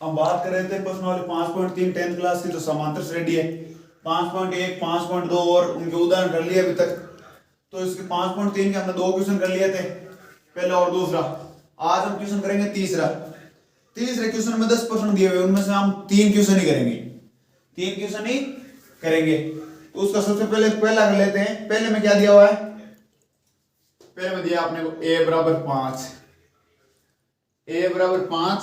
हम बात कर रहे थे प्रश्न वाले 5.3 10th क्लास की जो समांतर श्रेणी है 5.1 5.2 और उनके उदाहरण कर लिए अभी तक। तो इसके 5.3 के हमने 2 क्वेश्चन कर लिए थे, पहला और दूसरा। आज हम क्वेश्चन करेंगे तीसरा। तीसरे क्वेश्चन में 10 प्रश्न दिए हुए, उनमें से हम 3 क्वेश्चन ही करेंगे, 3 क्वेश्चन ही करेंगे। तो उसका सबसे पहले पहला कर लेते हैं। पहले में क्या दिया हुआ है? पहले में दिया आपने को a बराबर 5, a बराबर 5,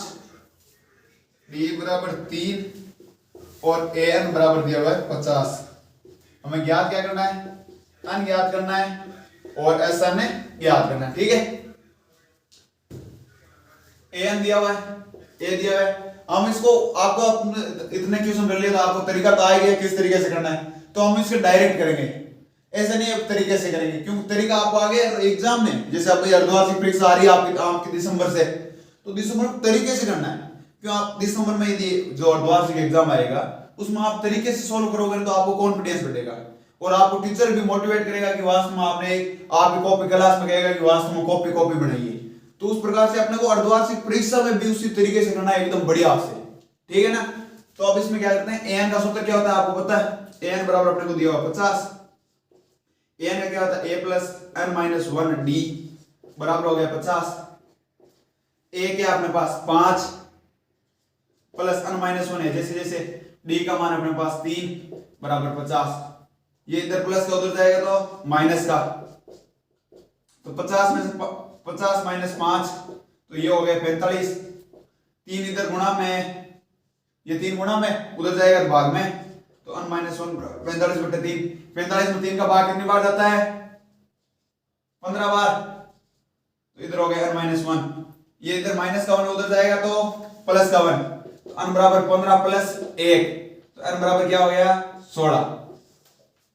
b बराबर 3 और an बराबर दिया हुआ है 50। हमें ज्ञात क्या करना है? n ज्ञात करना है और SN ज्ञात करना है। ठीक है, an दिया हुआ है, a दिया हुआ है। हम इसको आपको इतने क्वेश्चन कर लिए तो आपको तरीका तो आ गया किस तरीके से करना है। तो हम इसको डायरेक्ट करेंगे, ऐसे नहीं तरीके से करेंगे, क्योंकि तरीका आपको आगे एग्जाम में, जैसे आपकी अर्धवार्षिक परीक्षा आ रही है आपकी दिसंबर से, तो दिसंबर तरीके से करना है। क्यों? आप दिसंबर में यदि जो अर्धवार्षिक एग्जाम आएगा उसमें आप तरीके से सोल्व करोगे तो आपको कॉन्फिडेंस बढ़ेगा और आपको टीचर भी मोटिवेट करेगा कि वास्तव में आपकी कॉपी क्लास में कहेगा कि वास्तव में कॉपी बनाइए। तो उस प्रकार से अपने को अर्धवार्षिक परीक्षा में भी उसी तरीके से करना है, एकदम बढ़िया से। ठीक है ना? तो अब इसमें क्या करते हैं, an का सूत्र क्या होता है आपको पता है? an बराबर अपने को दिया हुआ 50। an का क्या होता है? a plus n minus 1 d बराबर हो गया 50। a क्या अपने पास 5 प्लस n माइनस 1 है, जैसे जैसे d का मान अपने पास 3 बराबर 50। ये इधर प्लस का उधर जाएगा तो माइनस का, तो 50 में से 50 माइनस 5 तो ये हो गया 45। 3 इधर गुणा में, ये 3 गुणा में उधर जाएगा तो भाग में, तो n माइनस 1 45 बटे 3। 45 में 3 का भाग कितनी बार जाता है? 15 बार। तो इधर हो गया n माइनस 1, ये इधर माइनस का 1 उधर जाएगा तो प्लस का 1, तो n बराबर 15 प्लस 1, तो n बराबर क्या हो गया? 16।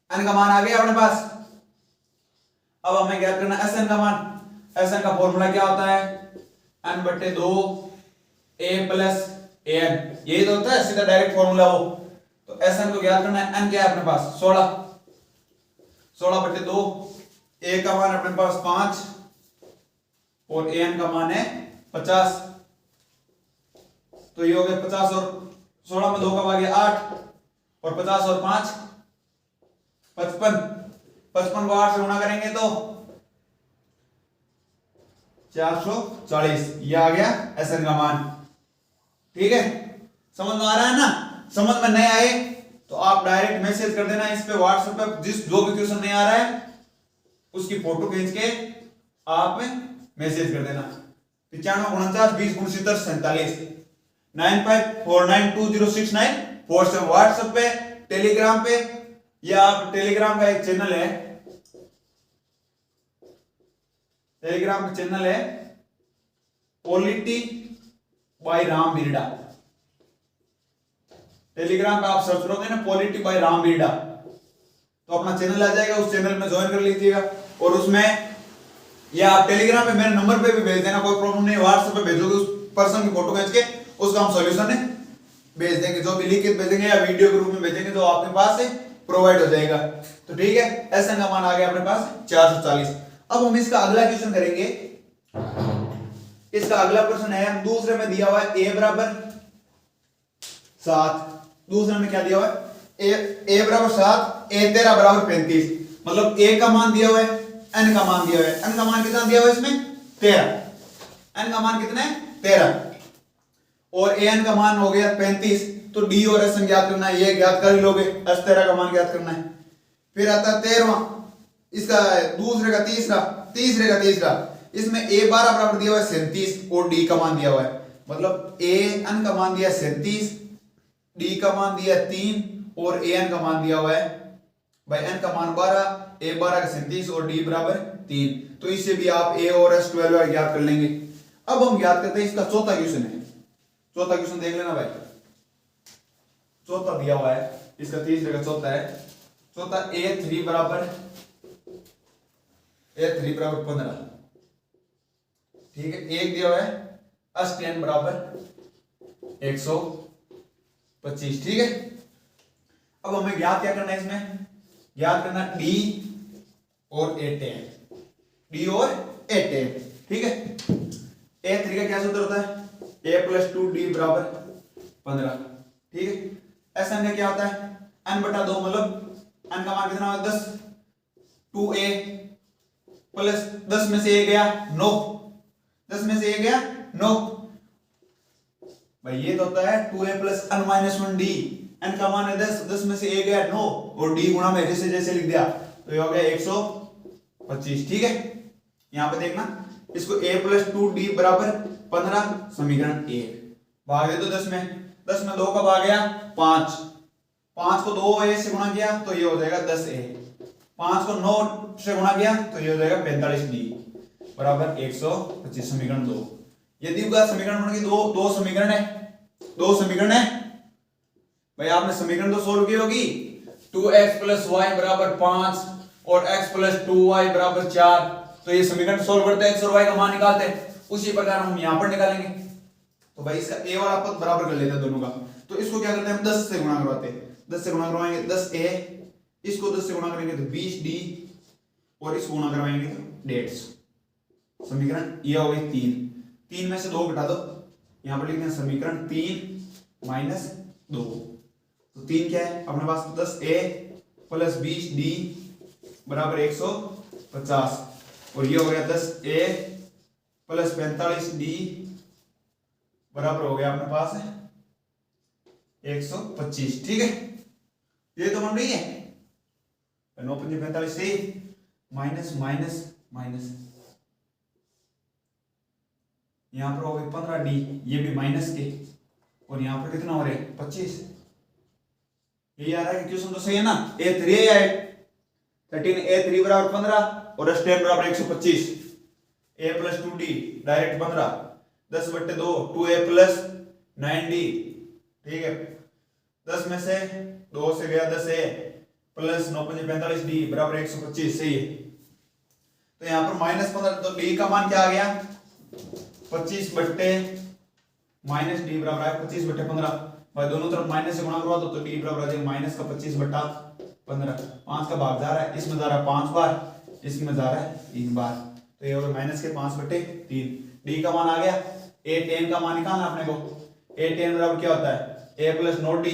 n का मान आ गया अपने पास। अब हमें क्या करना है? Sn का मान। Sn का फॉर्मूला क्या होता है? n बटे 2 a प्लस an, यही तो होता है सीधा डायरेक्ट फॉर्मूला वो। तो Sn को ज्ञात करना है। n क्या है अपने पास? 16। 16 बटे 2, a का मान अपने पास 5 और an का मान है 50। तो ये हो गया 50 और 16 में 2 का भाग 8 और 50 और 5 55। 55 को 8 से गुणा करेंगे तो 440, ये आ गया Sn का मान। ठीक है, समझ में आ रहा है ना? समझ में नहीं आए तो आप डायरेक्ट मैसेज कर देना इस पे व्हाट्सएप पे, जिस जो भी क्वेश्चन नहीं आ रहा है उसकी फोटो खींच के आप मैसेज कर देना। 95 49 20 69 47 9549206947 व्हाट्सएप पे, टेलीग्राम पे, या आप टेलीग्राम का एक चैनल है, टेलीग्राम का चैनल है पॉलिटी बाय राम बिरडा। टेलीग्राम पे आप सर्च करोगे ना पॉलिटी बाय राम बिरडा तो अपना चैनल आ जाएगा, उस चैनल में ज्वाइन कर लीजिएगा। और उसमें, या आप टेलीग्राम पे मेरे नंबर पे भी भेज देना, कोई प्रॉब्लम नहीं। व्हाट्सएप पे भेजोगे उस पर्सन की फोटो खींच के, उसका हम सॉल्यूशन भेज देंगे, जो भी लिखित भेजेंगे या वीडियो के रूप में भेजेंगे तो आपके पास से प्रोवाइड हो जाएगा। तो ठीक है, Sn का मान आ गया अपने पास 440। अब हम इसका अगला क्वेश्चन करेंगे। इसका अगला प्रश्न है, दूसरे में दिया हुआ है a बराबर 7। दूसरे में क्या दिया हुआ है? a बराबर 7, a 13 बराबर 35। मतलब a का मान दिया हुआ है, n का मान दिया हुआ है। n का मान कितना दिया हुआ है इसमें? 13। n का मान कितना है? 13। और an का मान हो गया 35। तो d और Sn ज्ञात करना है, ये ज्ञात कर लोगे। s 13 का मान ज्ञात करना है। फिर आता है 13वां, इसका दूसरे का तीसरा। इसमें a 12 बराबर दिया हुआ है 37 और d का मान दिया हुआ है। मतलब an का मान दिया 37, d का मान दिया 3 और an का मान दिया हुआ है, भाई n का मान 12, a 12 का 37 और d बराबर 3। तो इससे भी आप a और s 12 ज्ञात कर लेंगे। अब हम ज्ञात करते हैं इसका चौथा क्वेश्चन है। चौथा क्वेश्चन देख लेना भाई, चौथा दिया हुआ है, इसका तीसरे का चौथा है। चौथा a3 बराबर 15। ठीक है, एक दिया हुआ है tan बराबर 125। ठीक है, अब हमें ज्ञात क्या करना है? इसमें ज्ञात करना d और a tan, d और a tan। ठीक है, a3 का क्या सूत्र होता है? a प्लस 2d बराबर 15, ठीक है। ऐसा में क्या होता है n बटा 2 मतलब n का मान कितना होगा 10, 2a प्लस 10 में से a गया 9, 10 में से a गया 9, भाई ये तो होता है 2a plus n minus 1d, n का मान है 10, 10 में से a गया 9 और d गुणा में जैसे जैसे लिख दिया तो ये हो गया 125, ठीक है। यहां पे देखना इसको a प्लस 2d बराबर 15 समीकरण 1 भाग दे तो 10 में 2 का भाग गया 5, 5 को 2a से गुणा किया तो ये हो जाएगा 10a, 5 को 9 से गुणा किया तो ये हो जाएगा 45d बराबर 125 समीकरण 2। यदि का समीकरण बन गई दो समीकरण है भाई आपने समीकरण तो सोल्व की होगी 2x प्लस y बराबर 5 और x प्लस 2y बराबर 4, तो ये समीकरण सोल्व करते हैं x और y का मान निकालते हैं, उसी प्रकार हम यहां पर निकालेंगे। तो भाई इसका a वाला पद बराबर कर लेते हैं दोनों का, तो इसको क्या करते हैं हम 10 से गुणा करवाते हैं, 10 से गुणा करवाएंगे 10a, इसको 10 से गुणा करेंगे तो 20d और इसको गुणा करवाएंगे तो 150, समीकरण ये हो गई 3 में से 2 घटा दो, यहां पर लिखते हैं समीकरण 3 माइनस 2, तो 3 क्या है अपने पास 10a प्लस 20d बराबर 150 और ये हो गया 10a प्लस 45d बराबर हो गया अपने पास 125, ठीक है। ये तो बन रही है 9 5 45 से माइनस माइनस माइनस, यहां पर हो गई 15d, ये भी माइनस के और यहां पर कितना हो रहा है 25, ये आ रहा है क्वेश्चन तो सही है ना, a3 है 13 a3 बराबर 15 और s10 बराबर 125, a प्लस 2d डायरेक्ट 15 10 बट्टे 2 2a प्लस 9d, ठीक है। 10 में से 2 से गया 10a प्लस 9 5 45d बराबर 125, सही है। तो यहां पर माइनस 15, तो d का मान क्या आ गया 25 बट्टे माइनस डी बराबर है 25 बट्टे 15, भाई दोनों तरफ माइनस से गुणा करवा दो तो डी बराबर आ जाएगा माइनस का 25 बट्टा 15, 5 का भाग जा रहा है, इसमें जा रहा है 5 बार, इसमें जा रहा है 3 बार, तो ये हो गया माइनस के 5 बट्टे 3, डी का मान आ गया। a 10 का मान निकालना अपने को, a 10 बराबर क्या होता है a प्लस नोट डी,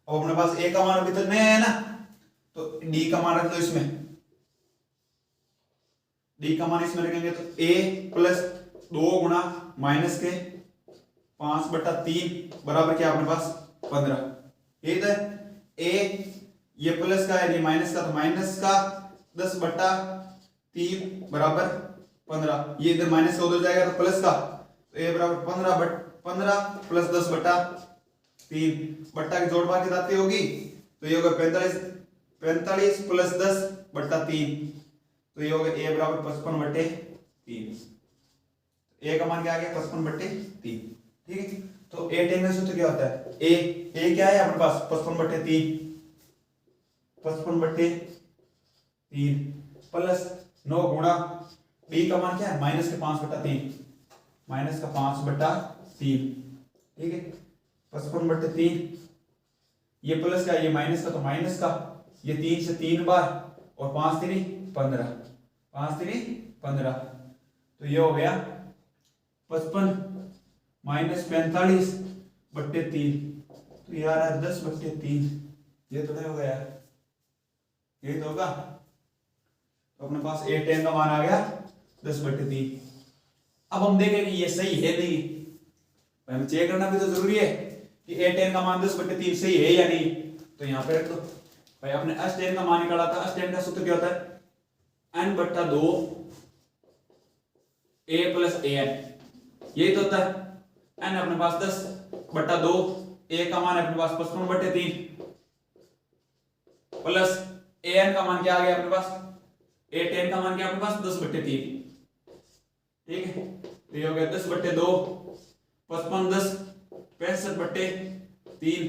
अब अपने पास a का मान अभी तक नहीं है ना, तो d का मान रख दो इसमें, d का मान इसमें रखेंगे तो a प्लस 2 गुणा माइनस के 5 बट्टा 3 बराबर क्या अपने पास 15, ये इधर a ये प्लस का है ये माइनस का, तो माइनस का 10 बट्टा 3 बराबर 15, ये इधर माइनस का उधर जाएगा तो प्लस का, तो a बराबर 15 प्लस 10 बट्टा 3 बट्टा की जोड़ बाकी दाती होगी तो ये होगा 45 प्लस 10 बट्टा 3, तो ये होगा a बराबर 55 बट्टे 3, a का मान क्या आ गया 55 बट्टे 3, ठीक है। तो a 10 का सूत्र क्या होता है a क्या है अपने पास 55 बट्टे 3, 55 बट्टे 3 प्लस 9 गुणा b का मान क्या है माइनस के 5 बट्टा 3, माइनस का 5 बट्टा 3, ठीक है। 55 बट्टे 3, ये प्लस का ये माइनस का, तो माइनस का ये 3 से 3 बार और 5 3 15, 5 3 15, तो ये हो गया 55 माइनस 45 बट्टे 3, तो ये आ रहा है 10 बट्टे 3, ये तो नहीं होगा यार, ये तो होगा, तो अपने पास a 10 का मान आ गया 10 बट्टे 3। अब हम देखें कि ये सही है नहीं, हमें चेक करना भी तो जरूरी है कि a 10 का मान 10 बट्टे 3 सही है या नहीं, तो यहाँ पे रख दो भाई। आपने s 10 का मान निकाला था, s 10 का सूत्र क्या होता है n बट्टा 2 a प्लस an, यही तो होता है, n अपने पास 10 बट्टा 2, a का मान अपने पास 55 बट्टे 3 प्लस an का मान क्या आ गया अपने पास a 10 का मान क्या अपने पास 10 बट्टे 3, ठीक है। तो ये हो गया 10 बट्टे 2 55 10 65 बट्टे 3,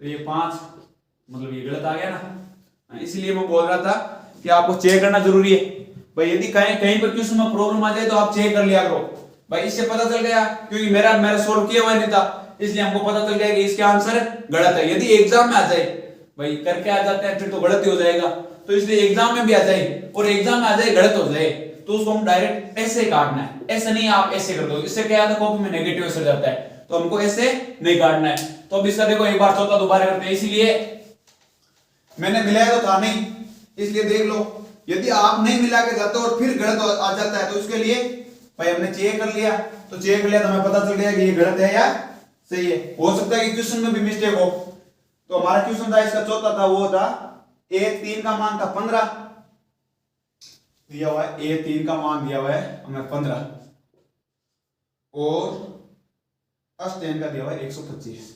तो ये 5 मतलब ये गलत आ गया ना, इसलिए मैं बोल रहा था कि आपको चेक करना जरूरी है भाई। यदि कहीं कहीं पर क्वेश्चन में प्रॉब्लम आ जाए तो आप चेक कर लिया करो भाई, इससे पता चल गया क्योंकि मेरा सोल्व किया हुआ नहीं था, इसलिए हमको पता चल गया कि इसके आंसर गलत है। यदि एग्जाम में आ जाए भाई करके आ जाते हैं फिर तो गलत ही हो जाएगा, तो इसलिए एग्जाम में भी आ जाए और एग्जाम में आ जाए गलत हो जाए तो उसको हम डायरेक्ट ऐसे काटना है, ऐसे नहीं आप ऐसे कर दो, इससे क्या आता है कॉपी में नेगेटिव असर जाता है, तो हमको ऐसे नहीं काटना है। तो अब इसका देखो एक बार चौथा दोबारा करते हैं, इसीलिए मैंने मिलाया तो था नहीं, इसलिए देख लो यदि आप नहीं मिला के जाते और फिर गलत आ जाता है तो उसके लिए भाई हमने चेक कर लिया, तो चेक कर लिया तो हमें पता चल गया कि ये गलत है या सही है। हो सकता है कि क्वेश्चन में भी मिस्टेक हो। तो हमारा क्वेश्चन था इसका चौथा था, वो था a3 का मान था 15 दिया हुआ है, a3 का मान दिया हुआ है हमें 15 और अस्टेन का दिया हुआ है 125,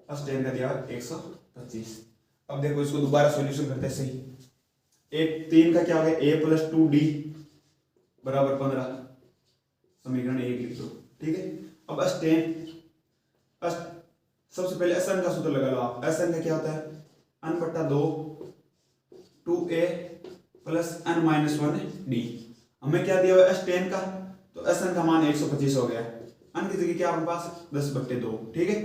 अस्टेन का दिया हुआ है 125। अब देखो इसको दोबारा सॉल्यूशन करते हैं सही। एक 3 का क्या हो गया a प्लस 2d बराबर 15, समीकरण 1 लिख दो, ठीक है। अब अस्टेन सबसे पहले Sn का सूत्र लगा लो आप। Sn का क्या होता है n बट्टा 2 2a plus n minus 1d। हमें क्या दिया हुआ है Sn का, तो Sn का मान 125 हो गया। n की जगह क्या हमारे पास 10 बट्टे 2, ठीक है।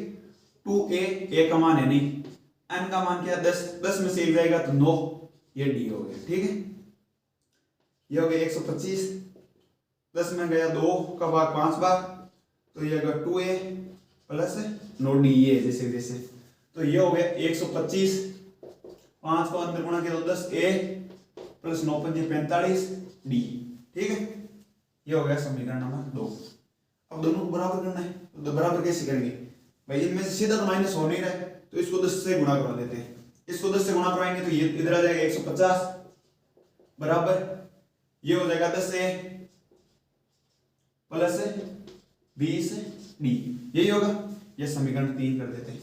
2a a का मान है नहीं, n का मान क्या 10, 10 में से 1 जाएगा तो 9, ये d हो गया, ठीक है। ये हो गया 125, 10 में गया 2 का भाग 5 बार, तो ये होगा 2a प्लस 9d, ये जैसे जैसे, तो ये हो गया 125, 5 को अंदर गुणा किया तो 10a प्लस 9 5 45d, ठीक है। ये हो गया समीकरण नंबर 2। अब दोनों को बराबर करना है, तो बराबर कैसे करेंगे भाई, इनमें से सीधा तो माइनस हो नहीं रहा है, तो इसको 10 से गुणा करवा देते हैं। इसको 10 से गुणा करवाएंगे तो ये इधर आ जाएगा 150 बराबर, ये हो जाएगा 10a प्लस 20d, यही होगा। ये समीकरण 3 कर देते हैं,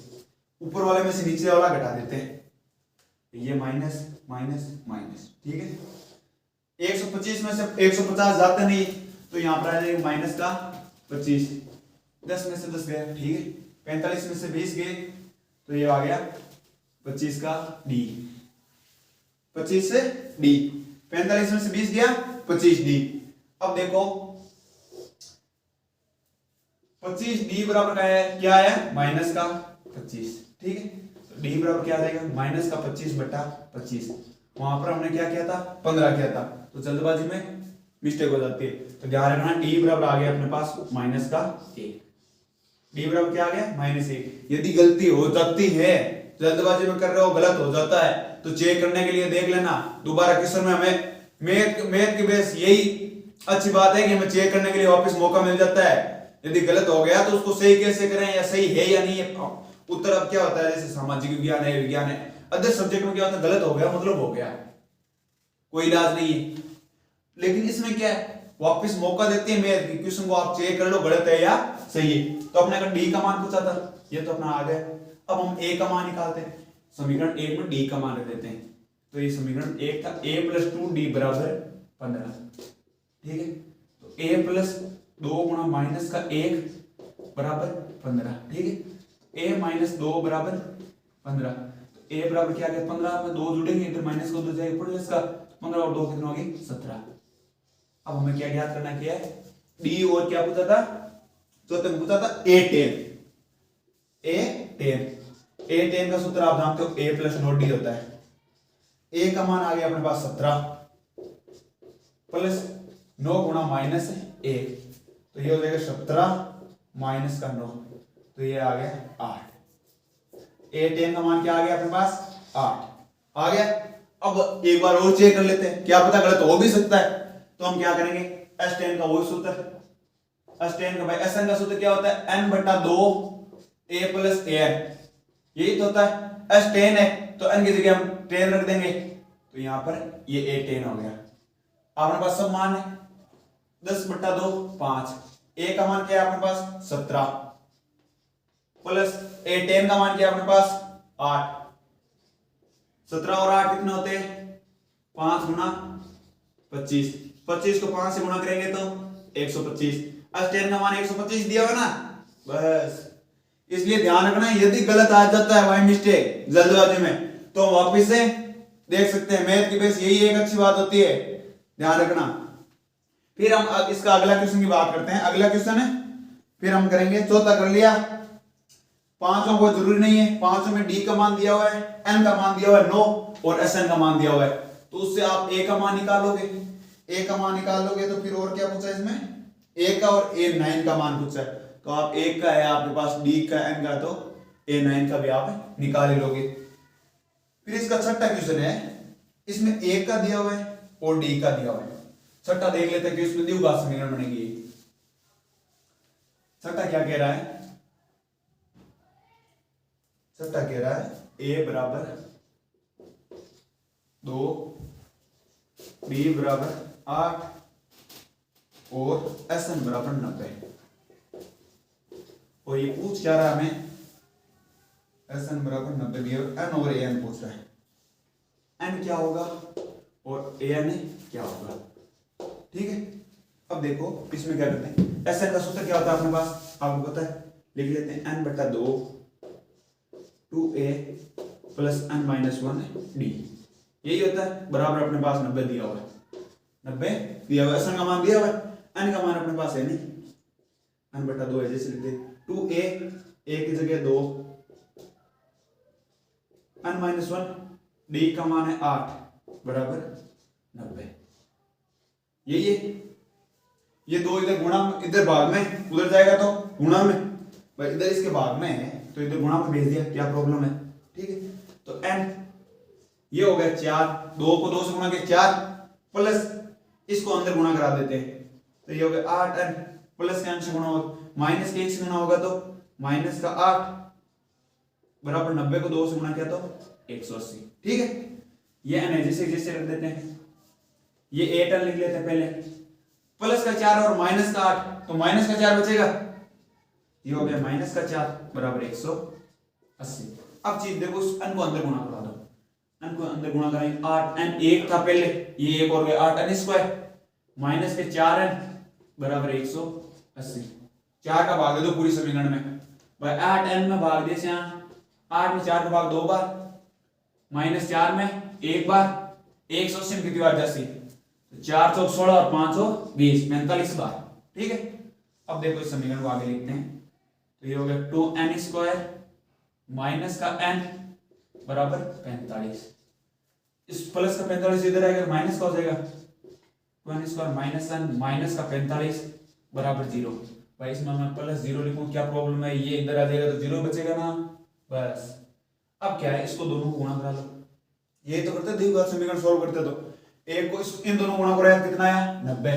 ऊपर वाले में से नीचे वाला घटा देते हैं, ये माइनस माइनस माइनस, ठीक है। 125 में से 150 जाते नहीं, तो यहां पर आ जाएगा माइनस का 25, 10 में से 10 गया, ठीक है। 45 में से 20 गए, तो ये आ गया 25 का d, 25 से d, 45 में से 20 गया 25d। अब देखो 25d बराबर क्या है माइनस का 25, ठीक है। तो d बराबर क्या आ जाएगा माइनस का 25 बटा 25। वहां पर हमने क्या किया था 15 किया था, तो जल्दबाजी में मिस्टेक हो जाती है, तो ध्यान रखना d बराबर आ गया अपने पास माइनस का 1, d बराबर क्या आ गया -1। यदि गलती हो जाती है, जल्दबाजी में कर रहे हो गलत हो जाता है, तो चेक करने के लिए देख लेना दोबारा क्वेश्चन में। हमें मैथ के बेस यही अच्छी बात है कि हमें चेक करने के लिए वापस मौका मिल जाता है। यदि गलत हो गया तो उसको सही कैसे करें, या सही है या नहीं है उत्तर। अब क्या होता है, जैसे सामाजिक विज्ञान है, विज्ञान है, अदर सब्जेक्ट में क्या होता है, गलत हो गया मतलब हो गया, कोई इलाज नहीं है। लेकिन इसमें क्या है, वापस मौका देते हैं मैथ की, क्वेश्चन को आप चेक कर लो गलत है या सही है। तो अपने अगर डी का मान पूछा था, ये तो अपना आ गया। अब हम ए का मान निकालते हैं, समीकरण 1 में डी का मान रख देते हैं, तो ये समीकरण 1 था a प्लस 2d बराबर 15, ठीक है। तो a प्लस 2 गुणा माइनस का 1 बराबर 15, ठीक है। a माइनस 2 बराबर 15, तो a बराबर क्या आ गया 15 में 2 जुड़ेंगे, इधर माइनस को उधर जाएगा प्लस का, 15 और 2 कितना हो गया 17। अब हमें क्या ज्ञात करना क्या है, d और क्या पूछा था, चौथे में पूछा था a10, a10 का सूत्र आप जानते हो a प्लस 9d होता है। a का मान आ गया अपने पास 17 प्लस 9 गुणा माइनस 1, तो ये हो जाएगा 17 माइनस का 9, तो ये आ गया 8। a10 का मान क्या आ गया अपने पास 8 आ गया। अब एक बार और चेक कर लेते हैं, क्या पता गलत हो भी सकता है। तो हम क्या करेंगे, s10 का वही सूत्र, s10 का भाई Sn का सूत्र क्या होता है n बटा 2 a प्लस an, यही तो होता है। s10 है तो n की जगह हम 10 रख देंगे, तो यहां पर ये a10 हो गया। अपने पास सब मान है, 10 बटा 2 5, a का मान क्या है अपने पास 17 प्लस a10 का मान क्या है अपने पास 8, 17 और 8 कितने होते हैं 5 गुना 25, 25 को 5 से गुणा करेंगे तो 125। s10 का मान 125 दिया हुआ ना, बस। इसलिए ध्यान रखना, यदि गलत आ जाता है भाई मिस्टेक जल्दबाजी में, तो हम वापिस से देख सकते हैं। मैथ की बेस यही एक अच्छी बात होती है, ध्यान रखना। फिर हम इसका अगला क्वेश्चन की बात करते हैं। अगला क्वेश्चन है, फिर हम करेंगे, चौथा कर लिया। पांचों को जरूरी नहीं है, पांचों में डी का मान दिया हुआ है, एन का मान दिया हुआ है 9 और एस एन का मान दिया हुआ है, तो उससे आप ए का मान निकालोगे। ए का मान निकालोगे तो फिर और क्या पूछा है इसमें, ए का और ए 9 का मान पूछा है, तो आप एक का है आपके पास, डी का एन का, तो A9 का भी आप निकाल ही लोगे। फिर इसका छठा क्वेश्चन है, इसमें एक का दिया हुआ है और डी का दिया हुआ है। छठा देख लेते हैं कि उसमें द्विघात समीकरण बनेगी। छठा क्या कह रहा है, छठा कह रहा है ए बराबर 2, बी बराबर 8 और एस एन बराबर 90। और ये पूछ क्या रहा है हमें, एस एन बराबर 90 दिया, एन और ए एन पूछ रहा है। एन क्या होगा और ए एन क्या होगा, ठीक है। अब देखो इसमें क्या करते हैं, एस एन का सूत्र क्या होता है अपने पास, आपको पता है, लिख लेते हैं एन बटा 2 2a plus N minus 1 D, यही होता है। बराबर अपने पास 90 दिया हुआ है, 90 दिया हुआ है, एस एन का मान दिया हुआ है, एन का मान अपने पास है नहीं, एन बटा 2 है, जैसे लिखते हैं 2a, a की जगह 2, एन माइनस 1, डी का मान है 8 बराबर 90, यही है। ये दो इधर गुणा, इधर भाग में, उधर जाएगा तो गुणा में, भाई इधर इसके भाग में है तो इधर गुणा में भेज दिया, क्या प्रॉब्लम है, ठीक है। तो n ये हो गया 4, 2 को 2 से गुणा किया 4, प्लस इसको अंदर गुणा करा देते हैं, तो ये हो गया 8n, प्लस का n से गुणा होगा, माइनस के 1 से गुणा होगा तो माइनस का 8 बराबर 90 को 2 से गुणा किया तो 180, ठीक है। ये n है, जैसे जैसे रख देते हैं, ये 8n लिख लेते हैं पहले, प्लस का 4 और माइनस का 8, तो माइनस का 4 बचेगा, ये हो गया माइनस का 4 बराबर 180। अब चीज देखो, n को अंदर गुणा करा दो, n को अंदर गुणा करेंगे, 8n एक था पहले, ये एक और गया 8n स्क्वायर, माइनस के 4n बराबर 180, 4 का भाग दे दो पूरी समीकरण में, भाई 8n में भाग दे, 8 में 4 का भाग 2 बार, माइनस 4 में 1 बार, 180 में कितनी बार 80, 4 चौक 16 और 5 20, 45 बार, ठीक है। अब देखो इस समीकरण को आगे लिखते हैं, तो ये हो गया 2n स्क्वायर माइनस का n बराबर 45, इस प्लस का 45 इधर आएगा, माइनस का हो जाएगा, 2n square minus n minus का 45 बराबर 0। भाई इसमें मैं प्लस 0 लिखूं, क्या प्रॉब्लम है, ये इधर आ जाएगा तो 0 बचेगा ना, बस। अब क्या है, इसको दोनों को गुणा करा लो, ये तो करते द्विघात समीकरण सॉल्व करते तो एक को इन दोनों गुणा करो, कितना आया 90।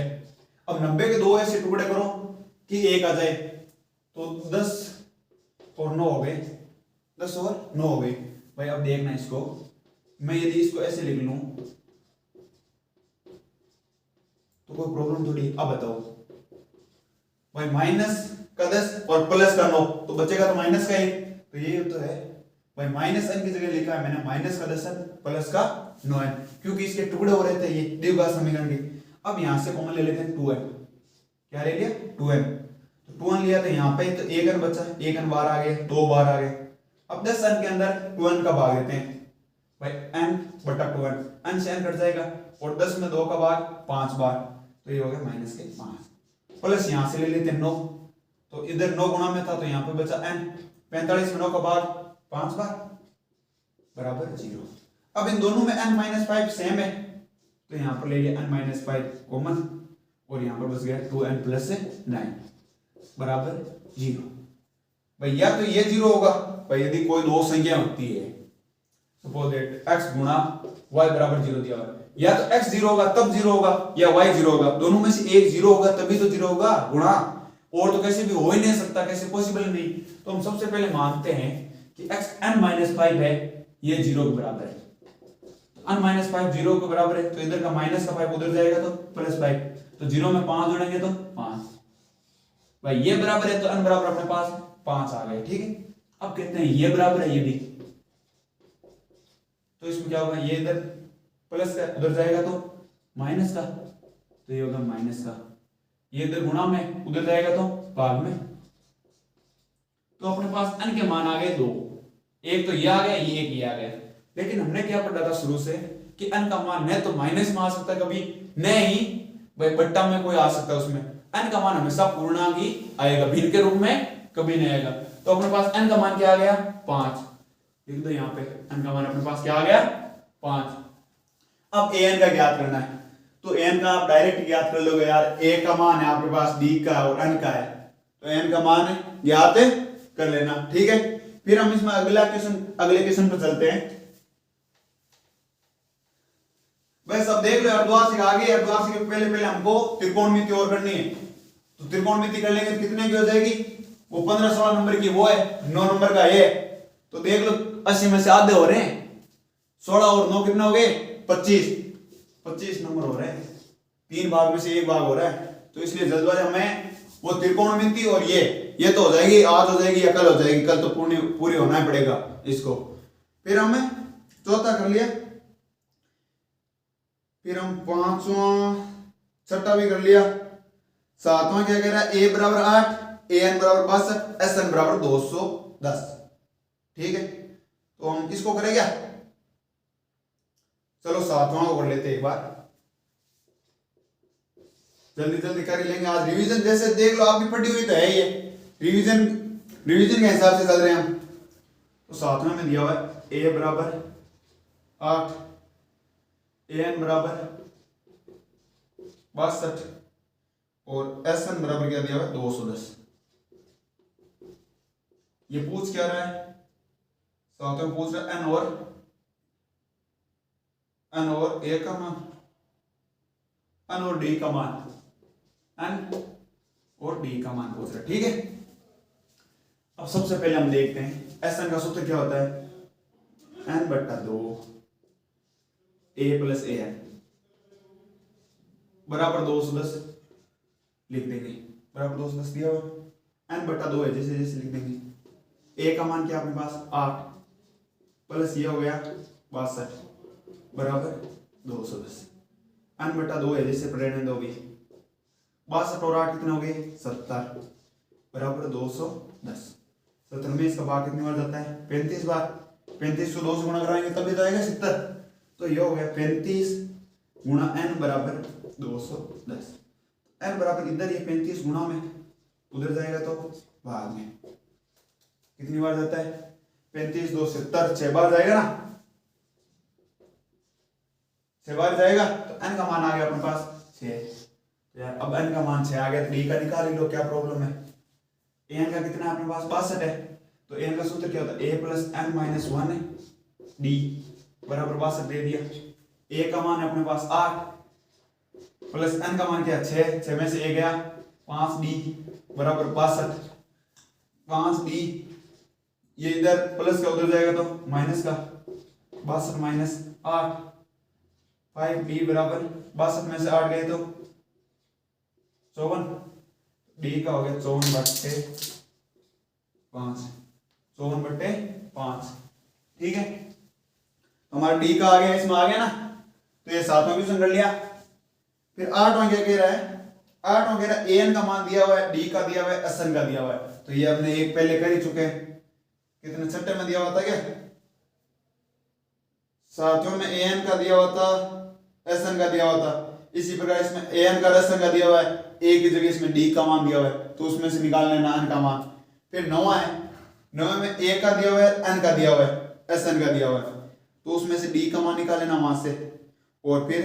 अब 90 के दो ऐसे टुकड़े करो कि एक आ जाए, तो 10 और 9 हो गए, 10 और 9 हो गए। भाई अब देखना इसको, मैं यदि इसको ऐसे लिख लूं तो कोई प्रॉब्लम थोड़ी। अब बताओ भाई, माइनस का 10 और प्लस का 9, तो बचेगा तो माइनस का 1, तो ये तो है भाई, माइनस n की जगह लिखा है मैंने माइनस का 10n प्लस का 9n, क्योंकि इसके टुकड़े हो रहे थे ये द्विघात समीकरण के। अब यहां से कॉमन ले लेते हैं 2n, क्या ले लिया 2n, तो 2n लिया तो यहाँ पे तो 1n बचा, 1n बार आ गए, 2 बार आ गए। अब 10n के अंदर 2n का भाग देते हैं, भाई n बटा 2n, n से n कट जाएगा, और 10 में 2 का भाग 5 बार, तो ये हो गया माइनस के 5, प्लस यहां से ले लेते हैं 9, तो इधर 9 गुणा में था तो यहाँ पे बचा n, 45 में 9 का भाग 5 बार बराबर 0। अब इन दोनों में n-5 सेम है, तो यहां पर ले लिया n-5 कॉमन, और यहां पर बच गया 2n प्लस 9 बराबर 0। भाई या तो ये 0 होगा, भाई यदि कोई दो संख्या होती है, सपोज दैट x गुणा y बराबर 0 दिया हुआ, या तो x 0 होगा तब 0 होगा, या y 0 होगा, दोनों में से एक 0 होगा तभी तो 0 होगा गुणा, और तो कैसे भी हो ही नहीं सकता, कैसे पॉसिबल नहीं। तो हम सबसे पहले मानते हैं कि x n-5 है, ये 0 के बराबर है, n-5 0 के बराबर है, तो इधर का माइनस का 5 उधर जाएगा तो प्लस 5, तो 0 में 5 जोड़ेंगे तो 5, भाई ये बराबर है तो n बराबर अपने पास 5 आ गए, ठीक है। अब कहते हैं ये बराबर है ये भी, तो इसमें क्या होगा, ये इधर प्लस का उधर जाएगा तो माइनस का, तो ये होगा माइनस का, ये इधर गुणा में उधर जाएगा तो भाग में, तो अपने पास n के मान आ गए 2, एक तो ये आ गया, ये एक ये आ गया। लेकिन हमने क्या पढ़ा था शुरू से कि n का मान न तो माइनस में आ सकता है कभी, न ही भाई बट्टा में कोई आ सकता है, उसमें n का मान हमेशा पूर्णांक ही आएगा, भिन्न के रूप में कभी नहीं आएगा। तो अपने पास n का मान क्या आ गया 5, लिख दो यहाँ पे, n का मान अपने पास क्या आ गया 5। अब an का ज्ञात करना है, तो an का आप डायरेक्ट ज्ञात कर लोगे यार, a का मान है आपके पास, d का और n का है, तो n का मान ज्ञात कर लेना। ठीक है, फिर हम इसमें अगले क्वेश्चन पर चलते हैं। बस अब देख लो अर्धवार्षिक आगे, अर्धवार्षिक पहले हमको त्रिकोणमिति और करनी है। तो त्रिकोणमिति कर लेंगे तो कितने की हो जाएगी, वो 15-16 नंबर की वो है, 9 नंबर का ये। तो देख लो 80 में से आधे हो रहे हैं, 16 और 9 कितने हो गए, 25 नंबर हो रहे हैं, 3 भाग में से 1 भाग हो रहा है। तो इसलिए जल्दबाजी हमें वो त्रिकोणमिति और ये तो हो जाएगी, आज हो जाएगी या कल हो जाएगी, कल तो पूरी होना ही पड़ेगा इसको। फिर हमें चौथा कर लिया, फिर हम पांचवा छठा भी कर लिया, सातवां क्या कह रहा है, a बराबर 8, an बराबर 62, sn बराबर 210। ठीक है, तो हम किसको करें क्या, चलो सातवां को कर लेते एक बार, जल्दी कर लेंगे आज। रिवीजन जैसे देख लो आपकी पढ़ी हुई तो है, ये रिवीजन के हिसाब से चल रहे हैं हम। तो सातवें में दिया हुआ है a बराबर 8, an बराबर 62 और sn बराबर क्या दिया हुआ है 210। ये पूछ क्या रहा है, सातवें पूछ रहा है n और a का मान, n और d का मान, n और d का मान पूछ रहा है। ठीक है, अब सबसे पहले हम देखते हैं sn का सूत्र क्या होता है, n/2 a प्लस an बराबर 210 लिख देंगे, बराबर 210 दिया हुआ, n/2 है जैसे जैसे लिख देंगे। a का मान क्या अपने पास 8 प्लस ये हो गया 62 बराबर 210, n/2 है जैसे प्रेरणा होगी, 62 और 8 कितने हो गए 70 बराबर 210। 70 में इसका भाग कितनी बार जाता है 35 बार, 35 को 2 से गुणा कराएंगे तभी तो आएगा 70। तो ये हो गया 35 गुणा n बराबर 210, n बराबर इधर ये 35 गुणा में, उधर जाएगा तो भाग में, कितनी बार जाता है 35 2 70, 6 बार जाएगा ना, 6 बार जाएगा। तो n का मान आ गया अपने पास 6। तो यार अब n का मान 6 आ गया तो d का निकाल लो, क्या प्रॉब्लम है, an का कितना अपने पास 62 है। तो an का सूत्र क्या होता है, a प्लस n माइनस 1 है, d बराबर 62 दे दिया। a का मान है अपने पास 8 प्लस n का मान क्या 6 में से a गया 5d बराबर 62, 5d ये इधर प्लस का उधर जाएगा तो माइनस का, 62 माइनस 8, 5d बराबर 62 में से 8 गए तो 54, d का हो गया 54/5। ठीक है, तो हमारा d का आ गया, इसमें आ गया ना, तो ये सातवां क्वेश्चन कर लिया। फिर आठवां क्या कह रहा है, आठवां कह रहा है an का मान दिया हुआ है, d का दिया हुआ है, sn का दिया हुआ है। तो ये हमने एक पहले कर ही चुके हैं, कितने छठे में दिया हुआ था क्या, सातवें में an का दिया हुआ था, sn का दिया हुआ था। इसी प्रकार इसमें an का sn का दिया हुआ है, a की जगह इसमें d का मान दिया हुआ है, तो उसमें से निकाल लेना n का मान। फिर नौवां है, नौवें में a का दिया हुआ है, n का दिया हुआ है, sn का दिया हुआ है, तो उसमें से d का मान निकाल लेना वहां से, और फिर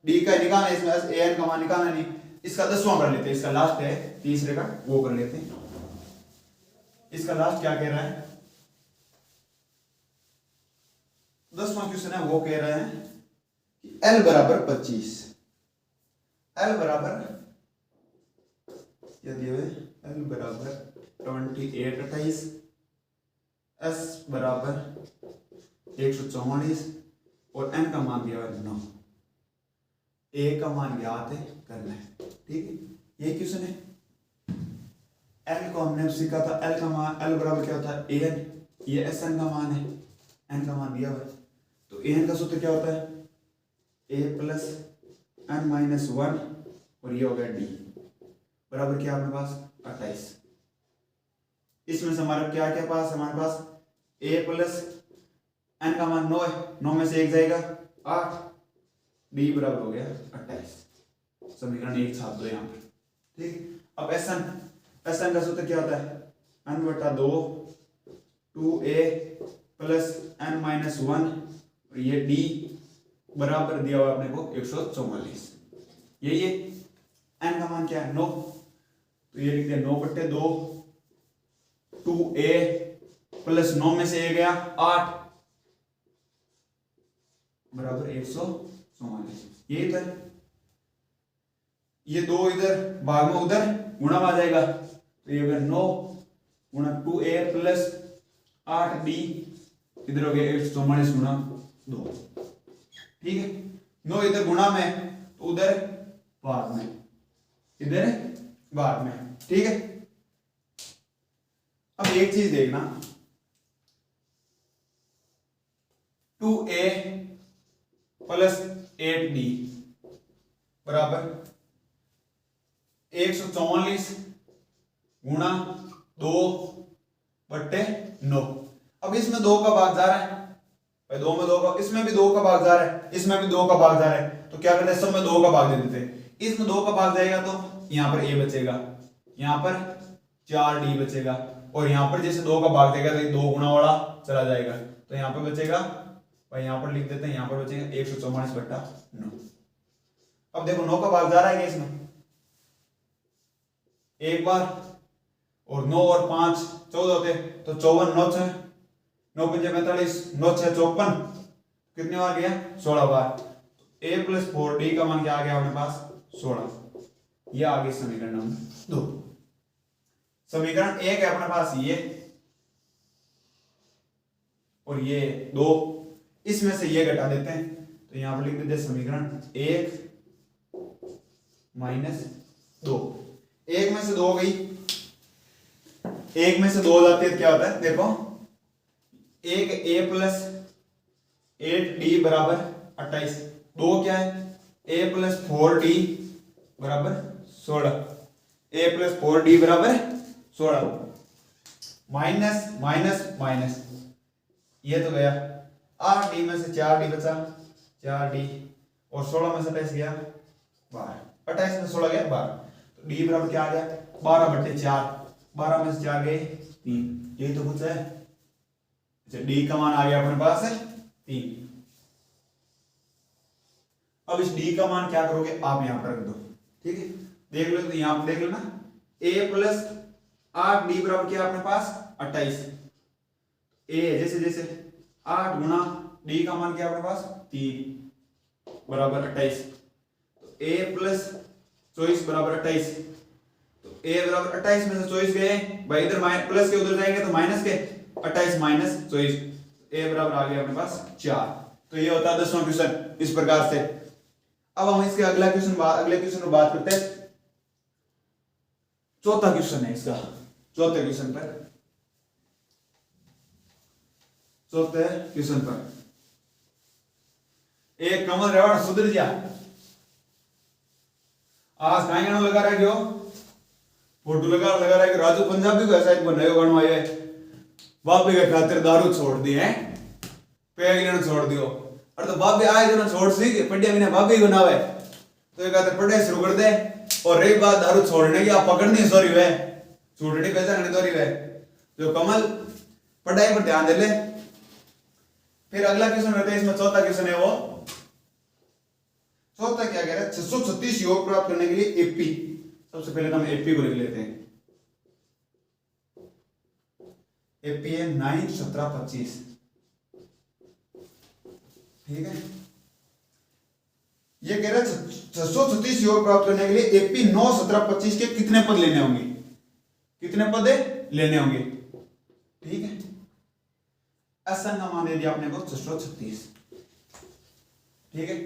d का निकालना, इसमें an का मान निकालना नहीं। इसका 10वां कर लेते हैं, इसका लास्ट है तीसरे का, वो कर लेते हैं। इसका लास्ट क्या कह रहा है, 10वां क्वेश्चन है, वो कह रहा है कि l बराबर 25, l बराबर क्या दिया हुआ है, l बराबर 28 s बराबर 144 और n का मान दिया हुआ है 9, a का मान ज्ञात है करना है। ठीक है, ये क्वेश्चन है। l को हमने सीखा था, l का मान, l बराबर क्या होता है an, ये sn का मान है, n का मान दिया हुआ है। तो an का सूत्र क्या होता है a प्लस n माइनस 1 और ये हो गया d बराबर क्या अपने पास 28। इसमें से हमारा क्या क्या पास, हमारे पास a प्लस n का मान 9 है, 9 में से 1 जाएगा 8, d बराबर हो गया 28। समीकरण 1 छाप दो यहाँ पर। ठीक, अब sn का सूत्र क्या होता है n/2 2a plus n minus 1 और ये d बराबर दिया हुआ अपने को 144। ये n का मान क्या है 9, तो ये लिख दिया 9/2 2a प्लस 9 में से a गया 8 बराबर 144। यही तो है। ये 2 इधर भाग में उधर गुणा में आ जाएगा, तो ये होगा 9 गुणा 2a प्लस 8d, इधर हो गया 144 गुणा 2। ठीक है, 9 इधर गुणा में तो उधर भाग में, इधर भाग में। ठीक है, अब एक चीज देखना, 2a प्लस 8d बराबर 144 गुणा 2/9। अब इसमें 2 का भाग जा रहा है, भाई 2 में 2 का, इसमें भी 2 का भाग जा रहा है, इसमें भी 2 का भाग जा रहा है, तो क्या करते हैं सब में 2 का भाग दे देते हैं। इसमें 2 का भाग जाएगा तो यहां पर a बचेगा, यहां पर 4d बचेगा, और यहां पर जैसे 2 का भाग देगा तो ये 2 गुना वाला चला जाएगा, तो यहां पर बचेगा, भाई यहां पर लिख देते हैं, यहां पर बचेगा 144/9। अब देखो 9 का भाग जा रहा है इसमें एक बार, और 9 और 5 14 होते, तो 54 9 6 9 5 45 9 6 54, कितने बार गया 16 बार। a प्लस 4d का मान क्या आ गया अपने पास 16। ये आ गई समीकरण नंबर 2। समीकरण 1 है अपने पास ये, और ये 2, इसमें से ये घटा देते हैं, तो यहां पर लिख देते हैं समीकरण 1 माइनस 2। 1 में से 2 गई, 1 में से 2 हो जाती है, क्या होता है देखो, एक a प्लस 8d बराबर 28, 2 क्या है a प्लस 4d बराबर 16, a प्लस 4d बराबर 16, माइनस माइनस माइनस, ये तो गया 8d में से 4d बचा 4d, और 16 में से 28 गया 12, 28 में 16 गया 12, तो d बराबर क्या आ गया 12/4, 12 में से 4 गए 3, यही तो कुछ है। अच्छा, d का मान आ गया अपने पास है 3। अब इस d का मान क्या करोगे आप यहां पर रख दो, ठीक है, देख लो, तो यहां पर देख लो ना, a प्लस 8d बराबर क्या अपने पास 28, a जैसे जैसे 8 गुना d का मान क्या अपने पास 3 बराबर 28, तो a प्लस 24 बराबर 28, तो a बराबर 28 में से 24 गए, भाई इधर प्लस के उधर जाएंगे तो माइनस के, 28 माइनस 24, a बराबर आ गया अपने पास 4। तो ये होता है 10वां क्वेश्चन इस प्रकार से। अब हम इसके अगले क्वेश्चन पर बात करते हैं। चौथा क्वेश्चन है इसका, चौथे क्वेश्चन पर एक कमल रेवाड़ सुधर जा, आज कहीं लगा रहा क्यों फोटो लगा रहा है कि राजू पंजाबी को ऐसा बनाए बनवाए, बाबे के खातिर दारू छोड़ दी है, पैग लेना छोड़ दियो, और तो बाबे आए जो छोड़ सी पढ़िया बिना बाबे को नावे, तो ये कहते पढ़ाई शुरू कर दे। और रही बात दारू छोड़ने की, आप पकड़नी सॉरी वे छूटनी पैसा करनी सॉरी वे, जो कमल पढ़ाई पर ध्यान दे ले। फिर अगला क्वेश्चन रहता है इसमें, चौथा क्वेश्चन है वो, चौथा क्या कह रहा है 636 योग प्राप्त करने के लिए एपी, सबसे पहले हम एपी को लिख लेते हैं, एपी है 9 17 25, ठीक है। ये कह रहा है 636 योग प्राप्त करने के लिए एपी 9 17 25 के कितने पद लेने होंगे, कितने पद लेने होंगे, ठीक है। एन का मान दे दिया आपने को 636, ठीक है।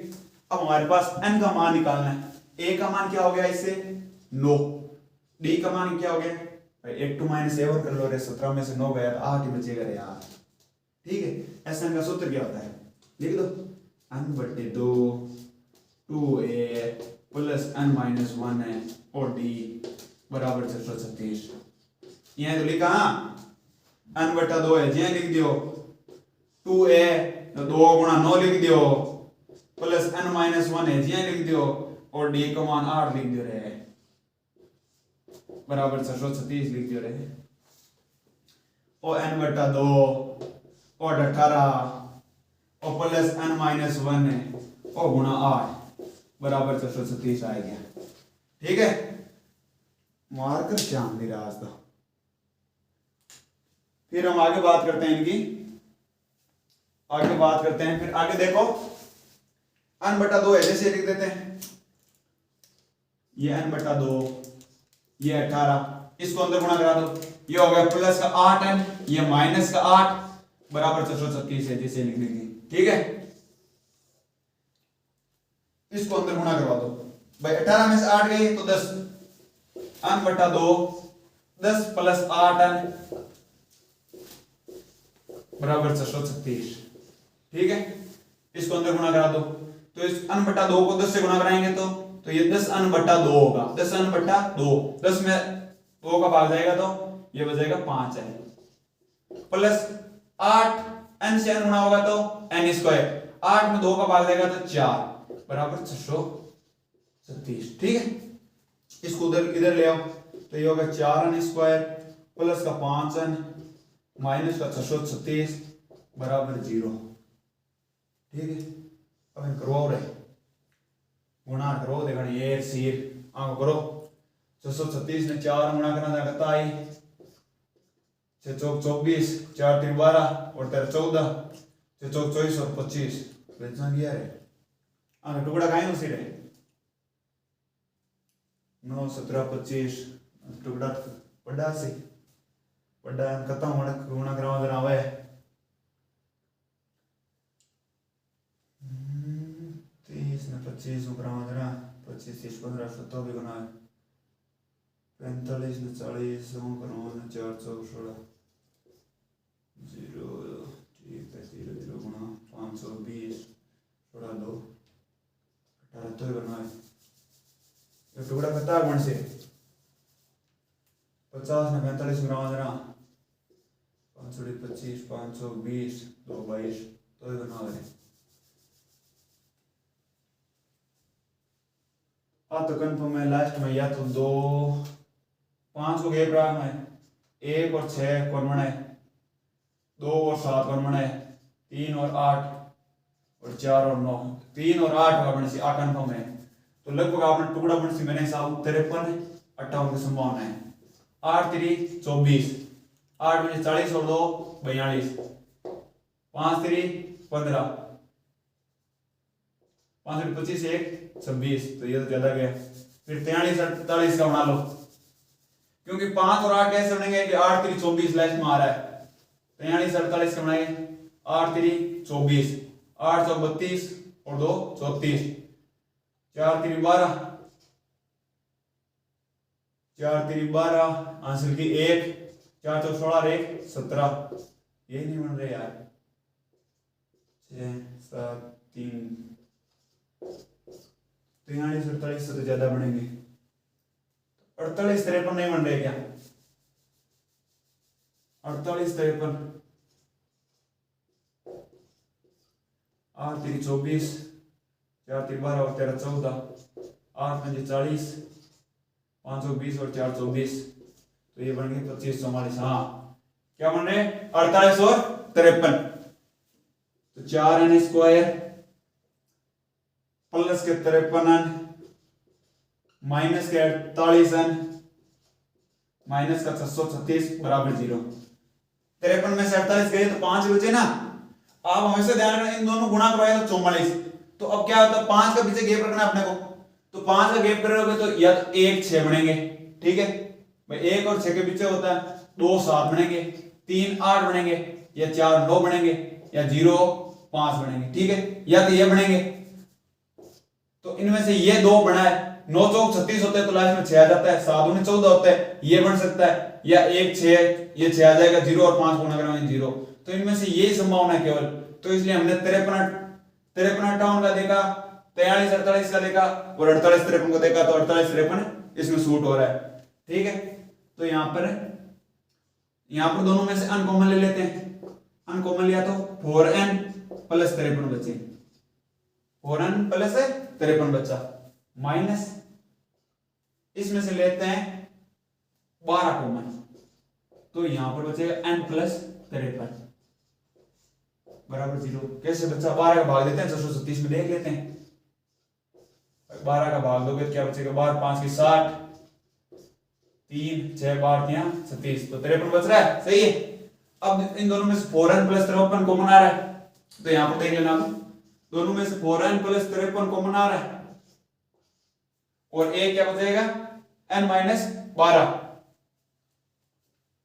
अब हमारे पास n का मान निकालना है, a का मान क्या हो गया इससे 9, d का मान क्या हो गया भाई 8 2 माइनस 7 कर लो रे, 17 में से 9 गया 8 ही बचेगा रे यार, ठीक है। एन का सूत्र क्या होता है लिख दो, n/2 2a plus n minus 1 है और d बराबर 636। यहां तो लिखा n/2 है, जी लिख दियो, 2a तो 2 गुणा 9 लिख दियो, प्लस n माइनस 1 है, जी लिख दियो, और d का मान 8 लिख दियो रे, बराबर 636 लिख दियो रे, और n/2 और 18 और प्लस n माइनस 1 है और गुणा 8 बराबर 636 आ गया, ठीक है। मारकर जान नहीं रहा आज तो। फिर हम आगे बात करते हैं इनकी, आगे बात करते हैं। फिर आगे देखो n बटा 2 है, जैसे लिख देते हैं ये n बटा 2, ये 18, इसको अंदर गुणा करा दो, ये हो गया प्लस का 8n, ये माइनस का 8 बराबर 436 है, जैसे लिख देंगे। ठीक है, इसको अंदर गुणा करवा दो भाई, 18 में से 8 गई तो 10, n बटा 2 10 प्लस 8n बराबर 436। ठीक है, इसको अंदर गुणा करा दो, तो इस n बटा 2 को 10 से गुणा कराएंगे तो ये 10 n बटा 2 होगा, 10 n बटा 2, 10 में 2 का भाग जाएगा तो ये बचेगा 5 है, प्लस 8 n से n गुणा होगा तो n स्क्वायर, 8 में 2 का भाग जाएगा तो 4 बराबर 636। ठीक है, इसको इधर ले आओ तो ये होगा 4n स्क्वायर प्लस का 5n माइनस का 636 बराबर 0। ठीक है, अब इन करवाओ रे, गुणा करो, देखो ये सिर आंको करो, 636 में 4 गुणा करना करता आई 6 चौक 24, 4 3 12 और 13 14, 6 चौक 24 और 25 बेचना गया रे, आंको टुकड़ा काहे उसी रे 9 17 25 टुकड़ा बड़ा से बड़ा खत्म होने गुणा करवा देना है 30 ने 25 करवा देना 25 30 15 17 भी गुना है 45 ने 40 करवा देना 4 4 16 0 ठीक है 0 0 गुना 520 थोड़ा 2 18 तो करना है, ये टुकड़ा कितना गुण से 50 ने 45 करवा देना 5 25 520 2 22 तो ये बना है। तो कंफर्म है लास्ट में, या तो 2 5 को गैप रखना है, 1 और 6 कॉमन है, 2 और 7 कॉमन है, 3 और 8 और 4 और 9, 3 और 8 का बन सी आ कंफर्म है, तो लगभग आपने टुकड़ा बन सी मैंने हिसाब 53 58 की संभावना है। 8 3 24, 8 में 40 और 2 42, 5 3 15, 5 25 1 26, तो ये तो ज्यादा गया। फिर 43 48 का बना लो, क्योंकि 5 और 8 कैसे बनेंगे कि 8 3 24 लास्ट में आ रहा है, 43 48 का बनाएंगे 8 3 24, 8 4 32 और 2 34, 4 3 12, 4 3 12 आंसर की 1, 4 4 16 और 1 17, ये नहीं बन रहे यार, 6 7 3 43 48 से तो ज्यादा बनेंगे, 48 53 नहीं बन रहे क्या, 48 53, 8 3 24, 4 3 12 और 13 14, 8 5 40, 5 20 और 4 24, तो ये बन गए 25 44। हाँ क्या बन रहे 48 और 53, तो 4n स्क्वायर प्लस के 53n माइनस के 48n माइनस का 636 बराबर 0। 53 में से 48 गए तो 5 बचे ना, आप हमेशा ध्यान रखना इन दोनों गुणा करवाए तो 44, तो अब क्या होता है 5 का पीछे गैप रखना अपने को, तो 5 का गैप करोगे तो या तो 1 6 बनेंगे, ठीक है भाई 1 और 6 के पीछे होता है 2 7 बनेंगे, 3 8 बनेंगे, या 4 9 बनेंगे, या 0 5 बनेंगे, ठीक है, या तो ये बनेंगे, तो इनमें से ये 2 बना है, 9 चौक 36 होते हैं तो लास्ट में 6 आ जाता है, 7 दूनी 14 होता है, ये बन सकता है, या 1 6 ये 6 आ जाएगा, 0 और 5 गुणा करेंगे 0, तो इनमें से यही संभावना है केवल, तो इसलिए हमने 53 58 का देखा, 43 48 का देखा और 48 53 को देखा, तो 48 53 इसमें सूट हो रहा है, ठीक है। तो यहाँ पर दोनों में से अनकॉमन ले लेते हैं, अनकॉमन लिया तो 4n प्लस 53 बचे, 4n प्लस 53 बचा, माइनस इसमें से लेते हैं 12 कॉमन, तो यहां पर बचेगा n प्लस 53 बराबर 0। कैसे बच्चा 12 का भाग देते हैं 436 में, देख लेते हैं 12 का भाग दोगे तो क्या बचेगा, 12 5 की 60, 3 6 12 यहाँ 36, तो 53 बच रहा है, सही है। अब इन दोनों में से 4n प्लस 53 कॉमन आ रहा है, तो यहाँ पर देख लेना, दोनों में से 4n प्लस 53 कॉमन आ रहा है, और a क्या बचेगा, n minus 12,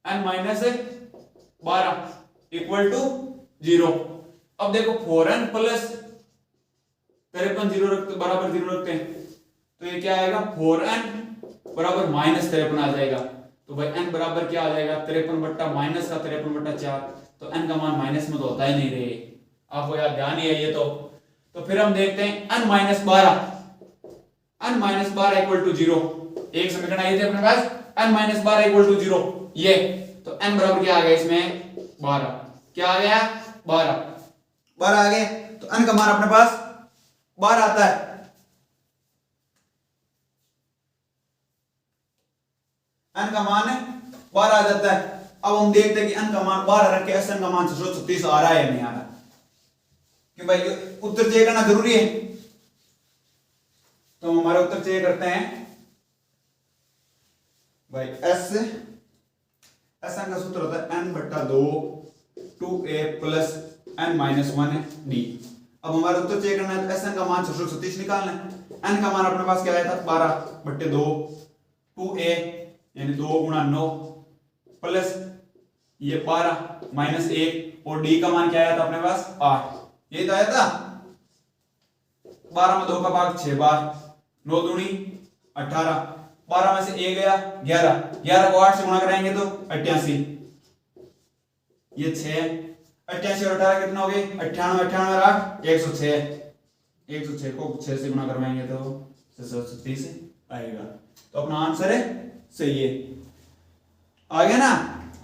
n minus 12 equal to 0। अब देखो 4n प्लस 53 जीरो रखते बराबर 0 रखते हैं, तो ये क्या आएगा, 4n बराबर माइनस 53 आ जाएगा। तो भाई n बराबर क्या आ जाएगा, 53 बट्टा माइनस का 53 बट्टा 4, तो n का मान माइनस में तो होता ही नहीं रे, आपको याद ध्यान ही है ये तो फिर हम देखते हैं n माइनस 12 इक्वल टू 0, एक समीकरण आई थी अपने पास, n माइनस 12 इक्वल टू 0, ये तो n बराबर क्या आ गया इसमें, 12, क्या आ गया, 12 आ गए, तो n का मान अपने पास 12 आता है। n का मान 12 आ जाता है। अब हम देखते हैं कि n का मान 12 रख के SN का मान 636 आ रहा है या नहीं आ रहा, कि भाई उत्तर चेक करना जरूरी है। तो हम हमारा उत्तर चेक करते हैं भाई, SN का सूत्र होता है n बट्टा 2 2a plus n minus 1d। अब हमारा उत्तर चेक करना है, तो SN का मान 636 निकालना है। n का मान अपने पास क्या आया था, 12 बट्टे 2, 2a यानी 2 गुणा 9 प्लस ये 12 माइनस 1, और d का मान क्या आया था अपने पास, 8, ये तो आया था। 12 में 2 का भाग 6 बार, 9 दूनी 18, 12 में से a गया 11, 11 को 8 से गुणा कराएंगे तो 88, ये 6, 88 और 18 कितना हो गए, 98, 98 और 8 106, 106 को 6 से गुणा करवाएंगे तो 636 आएगा। तो अपना आंसर है सही है, आ गया ना।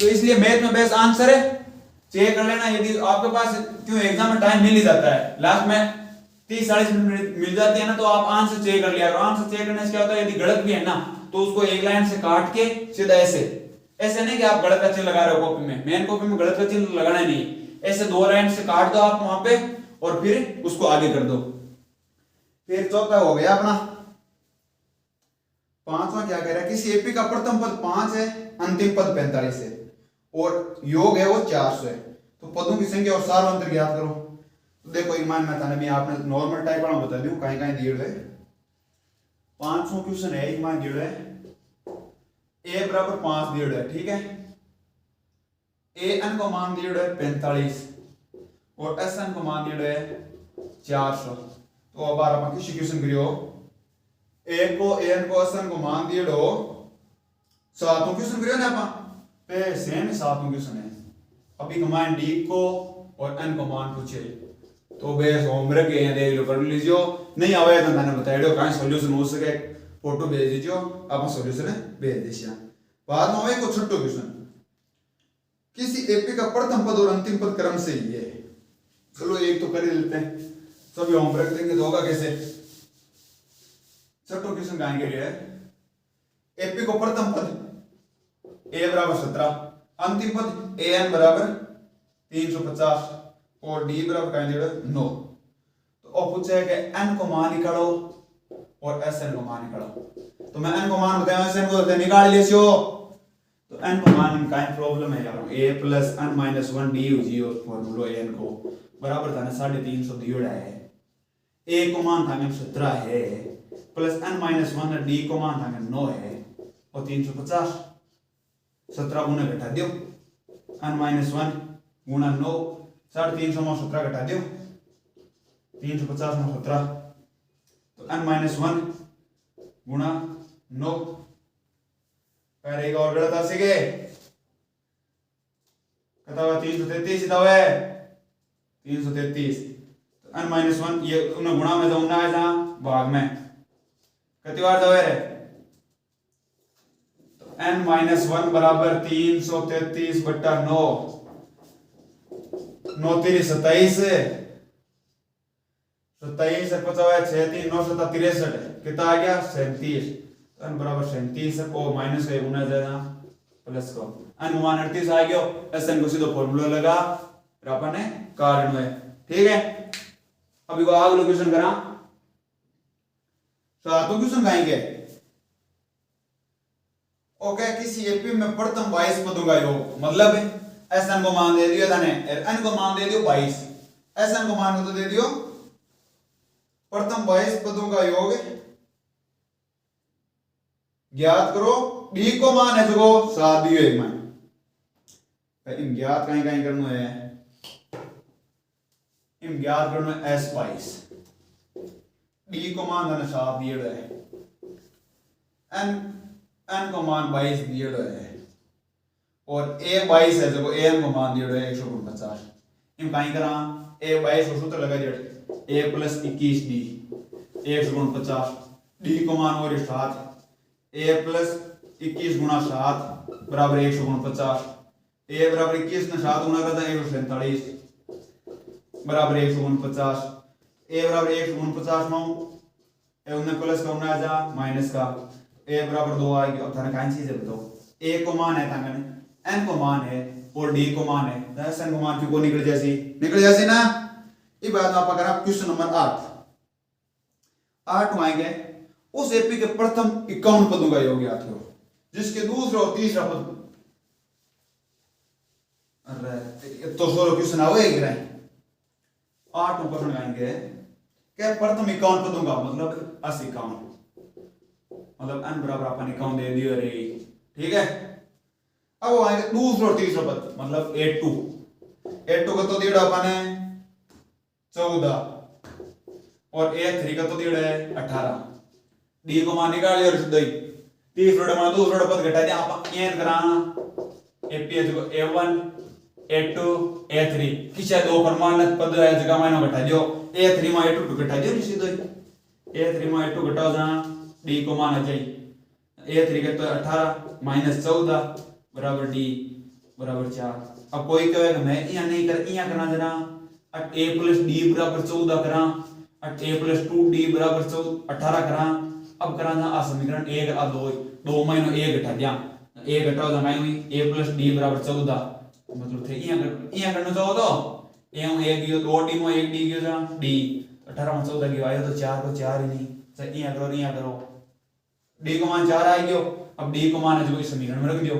तो इसलिए मैथ में बेस्ट आंसर है, चेक कर लेना। यदि आपके पास क्यों एग्जाम में टाइम मिल ही जाता है, लास्ट में 30-40 मिनट मिल जाती है ना, तो आप आंसर चेक कर लिया करो। आंसर चेक करने से क्या होता है, यदि गलत भी है ना तो उसको एक लाइन से काट के सीधा ऐसे नहीं कि आप गलत का चिन्ह लगा रहे हो कॉपी में, मेन कॉपी में गलत का चिन्ह लगाना नहीं, ऐसे 2 लाइन से काट दो आप वहां पे और फिर उसको आगे कर दो। फिर चौथा हो गया अपना, पांचवा क्या कह रहा है, किसी एपी का प्रथम पद 5 है, अंतिम पद 45 है और योग है वो 400 है, तो पदों की संख्या और सार्वंतर ज्ञात करो। तो देखो ईमान में था भी आपने नॉर्मल टाइप वाला बता दूं, कहीं कहीं दिए हुए 500 क्वेश्चन है, ईमान दिए है a बराबर 5 दिए है, ठीक है, an को मान दिए है 45 और sn को मान दिए है 400। तो अब बार अपन किसी क्वेश्चन करियो, a को an को sn को मान दिए हो, सातों क्वेश्चन करियो ना अपन पे सेम सातों क्वेश्चन है। अभी कमान d को और n को मान पूछे, तो बेस होमवर्क है, देख लो कर लीजियो, नहीं आवे तो मैंने बताया दो कहीं सॉल्यूशन हो सके फोटो भेज दीजियो, आप सॉल्यूशन भेज दीजिए। बाद में एक छोटो क्वेश्चन, किसी एपी का प्रथम पद और अंतिम पद क्रम से ही है। चलो एक तो कर ही लेते हैं, सभी होमवर्क देंगे तो होगा कैसे। छोटो क्वेश्चन कहां के लिए है, एपी को प्रथम पद a बराबर 17, अंतिम पद an बराबर 350 और d बराबर कहीं दे 9। तो अब पूछा है कि n को मान निकालो और sn को मान निकालो। तो मैं n को मान बताया, sn को निकाल लियो। तो n को मान का प्रॉब्लम है यार, a plus n minus 1 d हो जी, और फॉर्मूला n को बराबर था ना 350 दिया है, a को मान था 17 है प्लस n माइनस 1 d को मान था 9 है और 350, 17 गुना घटा दियो, n माइनस 1 गुना 9, 350 में 17 घटा दियो, 350 में 17, तो n माइनस 1 गुना 9 करेगा और गलत आ सके कता हुआ 333 इतना हुआ 333। तो n माइनस 1 ये उन्हें गुणा में जाऊंगा है जहां भाग में कितनी बार जावे रे, तो n माइनस 1 बराबर 333 बट्टा 9, 9 3 27, 27 से 50 6 3 9 7 63 कितना आ गया 37। n बराबर 37 है, को माइनस है गुना जाएगा प्लस को n मान 38 आ गया, sn को सीधा फार्मूला लगा फिर अपन ने कारण है, ठीक है। अभी को अगला क्वेश्चन करा, सातों क्वेश्चन कहेंगे ओके किसी एपी में प्रथम 22 पदों का योग मतलब एस एन को मान दे दियो थाने एन को मान दे दियो 22 एस एन को मान तो दे दियो प्रथम 22 पदों का योग ज्ञात करो डी को मान है जो 7 दियो एक मान इन ज्ञात कहीं कहीं करना है इन ज्ञात करना है एस 22 डी को मान है 7 दियो है एन को मान 22 दियो है और ए 22 है जो एन को मान दियो है 149 इन कहीं करा ए 22 को सूत्र लगा दियो ए प्लस 21 डी 149 डी को मान और 7 ए प्लस 21 गुणा 7 बराबर 149 ए बराबर 21 ने 7 गुणा करता है 147 बराबर 149 ए बराबर 149 में ए उन्हें प्लस का उन्हें आजा माइनस का ए बराबर 2 आएगी अब थाने कौन चीज है बताओ ए को मान है थाने एन को मान है और डी को मान है दस एन को मान क्यों को निकल जैसी ना ये बात आप करा क्वेश्चन नंबर 8 आएंगे उस एपी के प्रथम 51 पदों का योग याद करो जिसके दूसरा और तीसरा पद अरे तो 16 क्वेश्चन आओ एक रहे 8 क्वेश्चन आएंगे क्या प्रथम 51 पदों का मतलब 80 मतलब n बराबर अपन 51 दे दियो रे ठीक है अब वो आएगा दूसरा और तीसरा पद मतलब 82 का तो दिया अपन है 14 और a3 का तो दिया है 18 डी को मान निकाल लिया सीधा ही तीसरा मान दूसरा पद घटा दिया आप n कराना एपी को a1 a2 a3 किसे दो परमाणु पद है जगह मायनो घटा दियो a3 में a2 घटा दियो सीधा ही a3 में a2 घटाओ जहां डी को मान आ जाए a3 के तो 18 माइनस 14 बराबर डी बराबर 4 अब कोई कहेगा मैं यहां नहीं कर यहां करना जरा a प्लस डी बराबर 14 करा a प्लस 2d बराबर 18 करा अब करा ना आ समीकरण 1 और 2 माइनस 1 घटा दिया 1 घटाओ तो माइनस a प्लस डी बराबर 14 मतलब थे यहां करना चाहो तो a में 1 दियो 2d में 1d दियो जा d 18 में 14 की आयो तो 4 को 4 ही नहीं सही यहां करो d को मान 4 आ गयो अब d को मान है जो इस समीकरण में रख दियो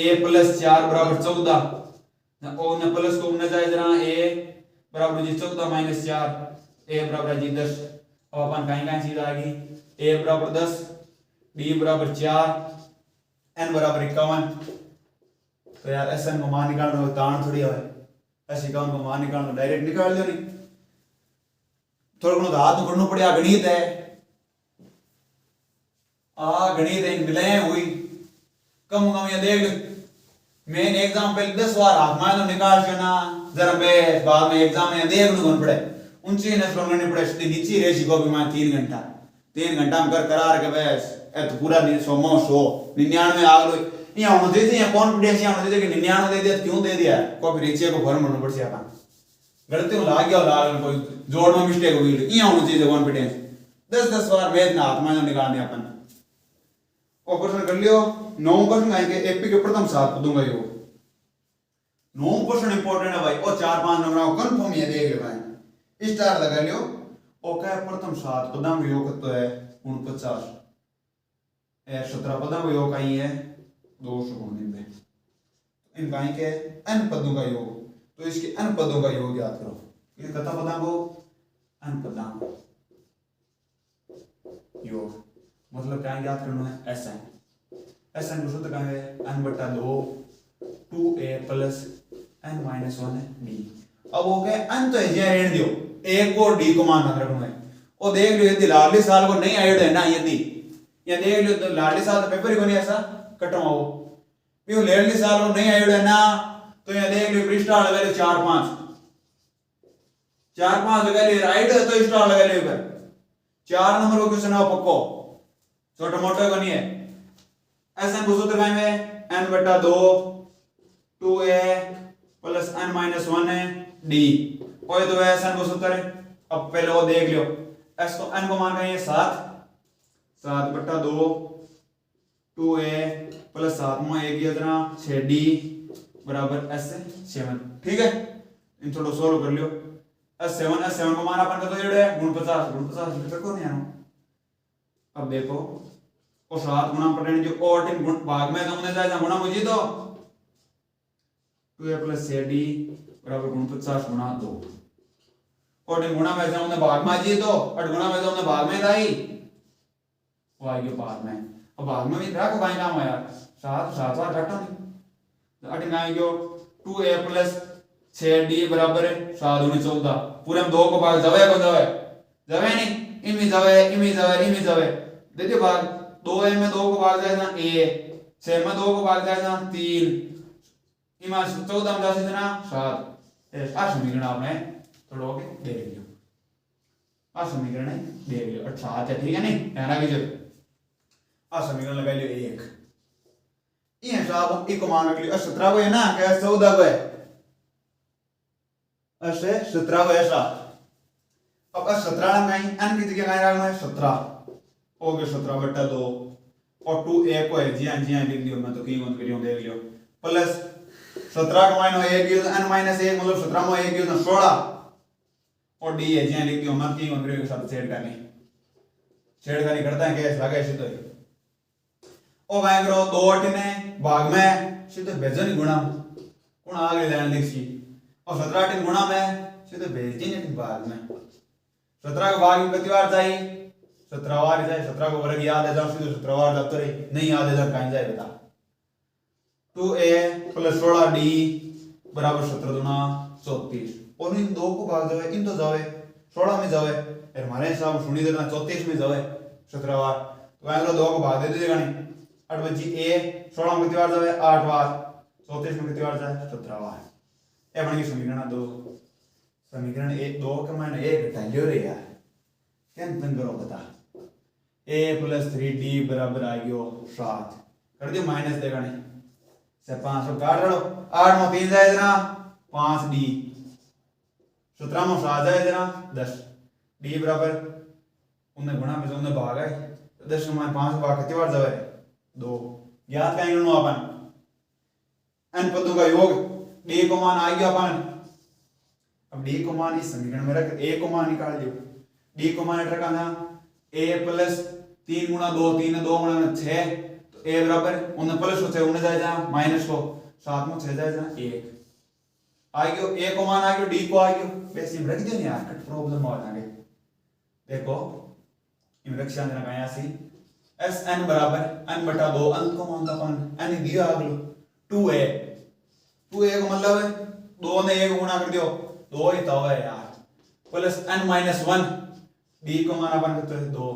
a प्लस 4 बराबर 14 और ने प्लस को उन्हें जाए जरा a बराबर जी 14 माइनस 4 a बराबर जी 10 अब अपन कहीं चीज आ गई a बराबर 10 d बराबर 4 n बराबर 51 तो यार एसएन को मान निकालना हो तान थोड़ी है ऐसे काम को मान निकालना डायरेक्ट निकाल दो नहीं थोड़ा घणो हाथ में करना पड़ेगा गणित है गणित है मिले हुई कम ये देख मेन एग्जाम पहले 10 बार हाथ में तो निकाल के ना जरा बेस बाद में एग्जाम में देखने को पड़े ऊंची ने सुन करनी पड़े सीधी नीचे रेसी को भी मैं 3 घंटा में कर करार के बेस ए तो पूरा 99 आग लो यहाँ होने दे दिया कॉन्फिडेंस यहाँ होने दे कि 99 दे दिया क्यों दे दिया को फिर नीचे को फॉर्म भरना पड़ता है अपन गलती हो लाग गया कोई जोड़ में मिस्टेक हो गई यहाँ होना चाहिए कॉन्फिडेंस 10 बार मैथ ना हाथ में निकालने अपन और क्वेश्चन कर लियो 9 क्वेश्चन आएंगे एपी के प्रथम 7 पदों का योग 9 क्वेश्चन इंपॉर्टेंट है भाई और 4-5 नंबर कंफर्म ये देख ले भाई स्टार लगा लियो और क्या प्रथम 7 पदों का योग तो है 49 17 पदों का योग आई है 290 इन भाई के n पदों का योग तो इसके n पदों का योग याद करो ये कितना पदों को n पदों योग मतलब क्या याद करना है एसएन को सूत्र क्या है n बटा 2 2a plus n minus 1 b अब हो गया n तो है रेड दियो a को d को मान रखना है और देख लो यदि लाडली साल को नहीं आयोड है ना यदि ये देख लो तो लाडली साल पेपर ही को नहीं ऐसा कटवाओ भी लाडली साल को नहीं आयोड है ना तो ये देख लो पृष्ठा लगा लो 4-5 लगा लो राइट है तो स्टार लगा लो इधर 4 नंबर को क्वेश्चन है पक्को छोटा मोटा को नहीं है एसएन को सूत्र क्या है n बटा 2 2a plus n minus 1 d और तो एसएन को सूत्र है अब पहले वो देख लो s को n को मान रहे हैं 7 बटा 2 2a प्लस 7 में एक इतना 6d बराबर s7 ठीक है इन थोड़ा सोल्व कर लियो s7 को मान अपन का तो जोड़े 49 लिखो नहीं आनो अब देखो और 7 गुणा पढ़ने जो और टीम भाग में हमने जाए गुणा मुझे तो 2a + cd बराबर 49 गुणा 2 और टीम गुणा में हमने भाग में जी तो 8 गुणा में हमने भाग में दाई वो आ गया भाग में अब भाग में भी रख भाई नाम है यार 7 बार घटा नहीं 8 ना गयो 2a + 6d बराबर है 7 × 14 पूरे में 2 को भाग जावे को जावे नहीं इमी जावे देखिए भाग 2a में 2 को भाग जाए ना a 6 में 2 को भाग जाए ना 3 इमा 14 में जासे ना 7 आ समीकरण आपने थोड़ा के देख लियो आ समीकरण है देख लियो 7 है ठीक है नहीं ध्यान रखिए आ समीकरण लगा लियो 1 ये हिसाब एक मान रख लियो 17 को है ना क्या 14 को है ऐसे 17 को ऐसा अब 17 में n की जगह क्या रखना है 17 हो गया 17/2 और 2a को है जी हां लिख दियो मैं तो की मत करियो देख लियो प्लस 17 का माइनस 1 गयो n - 1 मतलब 17 में 1 गयो तो 16 और d है जी हां लिख दियो मत की मत करियो के साथ छेड़खानी करता है कैसे लगा ऐसे तो ओ भाई करो 2 8 ने भाग में सीधे भेजन गुणा कौन आगे लाइन लिखी और 17 8 गुणा में सीधे भेज दी नहीं भाग में 17 का भाग में कितनी बार चाहिए 17 बार जाए 17 को वर्ग याद है जाओ सीधे 17 बार जाते रहे नहीं याद है कहां जाए बता 2a + 16d बराबर 17 दूना 34 और इन दो को भाग जावे इन तो जावे 16 में जावे फिर हमारे हिसाब सुनी देना 34 में जावे 17 बार तो वहां 2 को भाग दे देगा नहीं 8 बची a 16 में कितनी बार जावे 8 बार 34 में कितनी बार जाए 17 बार ये बन गई समीकरण 2 समीकरण 1 2 का मान 1 घटा लियो रे यार क्या तंग करो बता a + 3d बराबर आ गयो 7 कर दियो माइनस देगा नहीं से 5 को काट लो 8 में 3 जाए ना 5d 17 में 7 जाए ना 10 d बराबर उन्हें गुणा में उन्हें भाग है 10 में 5 भाग कितनी बार जावे 2 ज्ञात करेंगे नो अपन n पदों का योग d को मान आ गया अपन अब d को मान इस समीकरण में रख a को मान निकाल दियो d को मान रखा था a + 3 × 2 3 2 × 6 तो a बराबर उन्हें प्लस हो 6 उन्हें जाए जा माइनस को 7 में 6 जाए जा 1 आ गयो a को मान आ गयो d को आ गयो वैसे हम रख दियो नहीं यार कट प्रॉब्लम आ जाएंगे देखो इन रक्षा देना कहां सी sn बराबर n/2 अंत को मान का अपन n दिया अगलो 2a को मतलब 2 ने 1 गुणा कर दियो 2 ही तो है यार प्लस n - 1 d को मान अपन करते हैं 2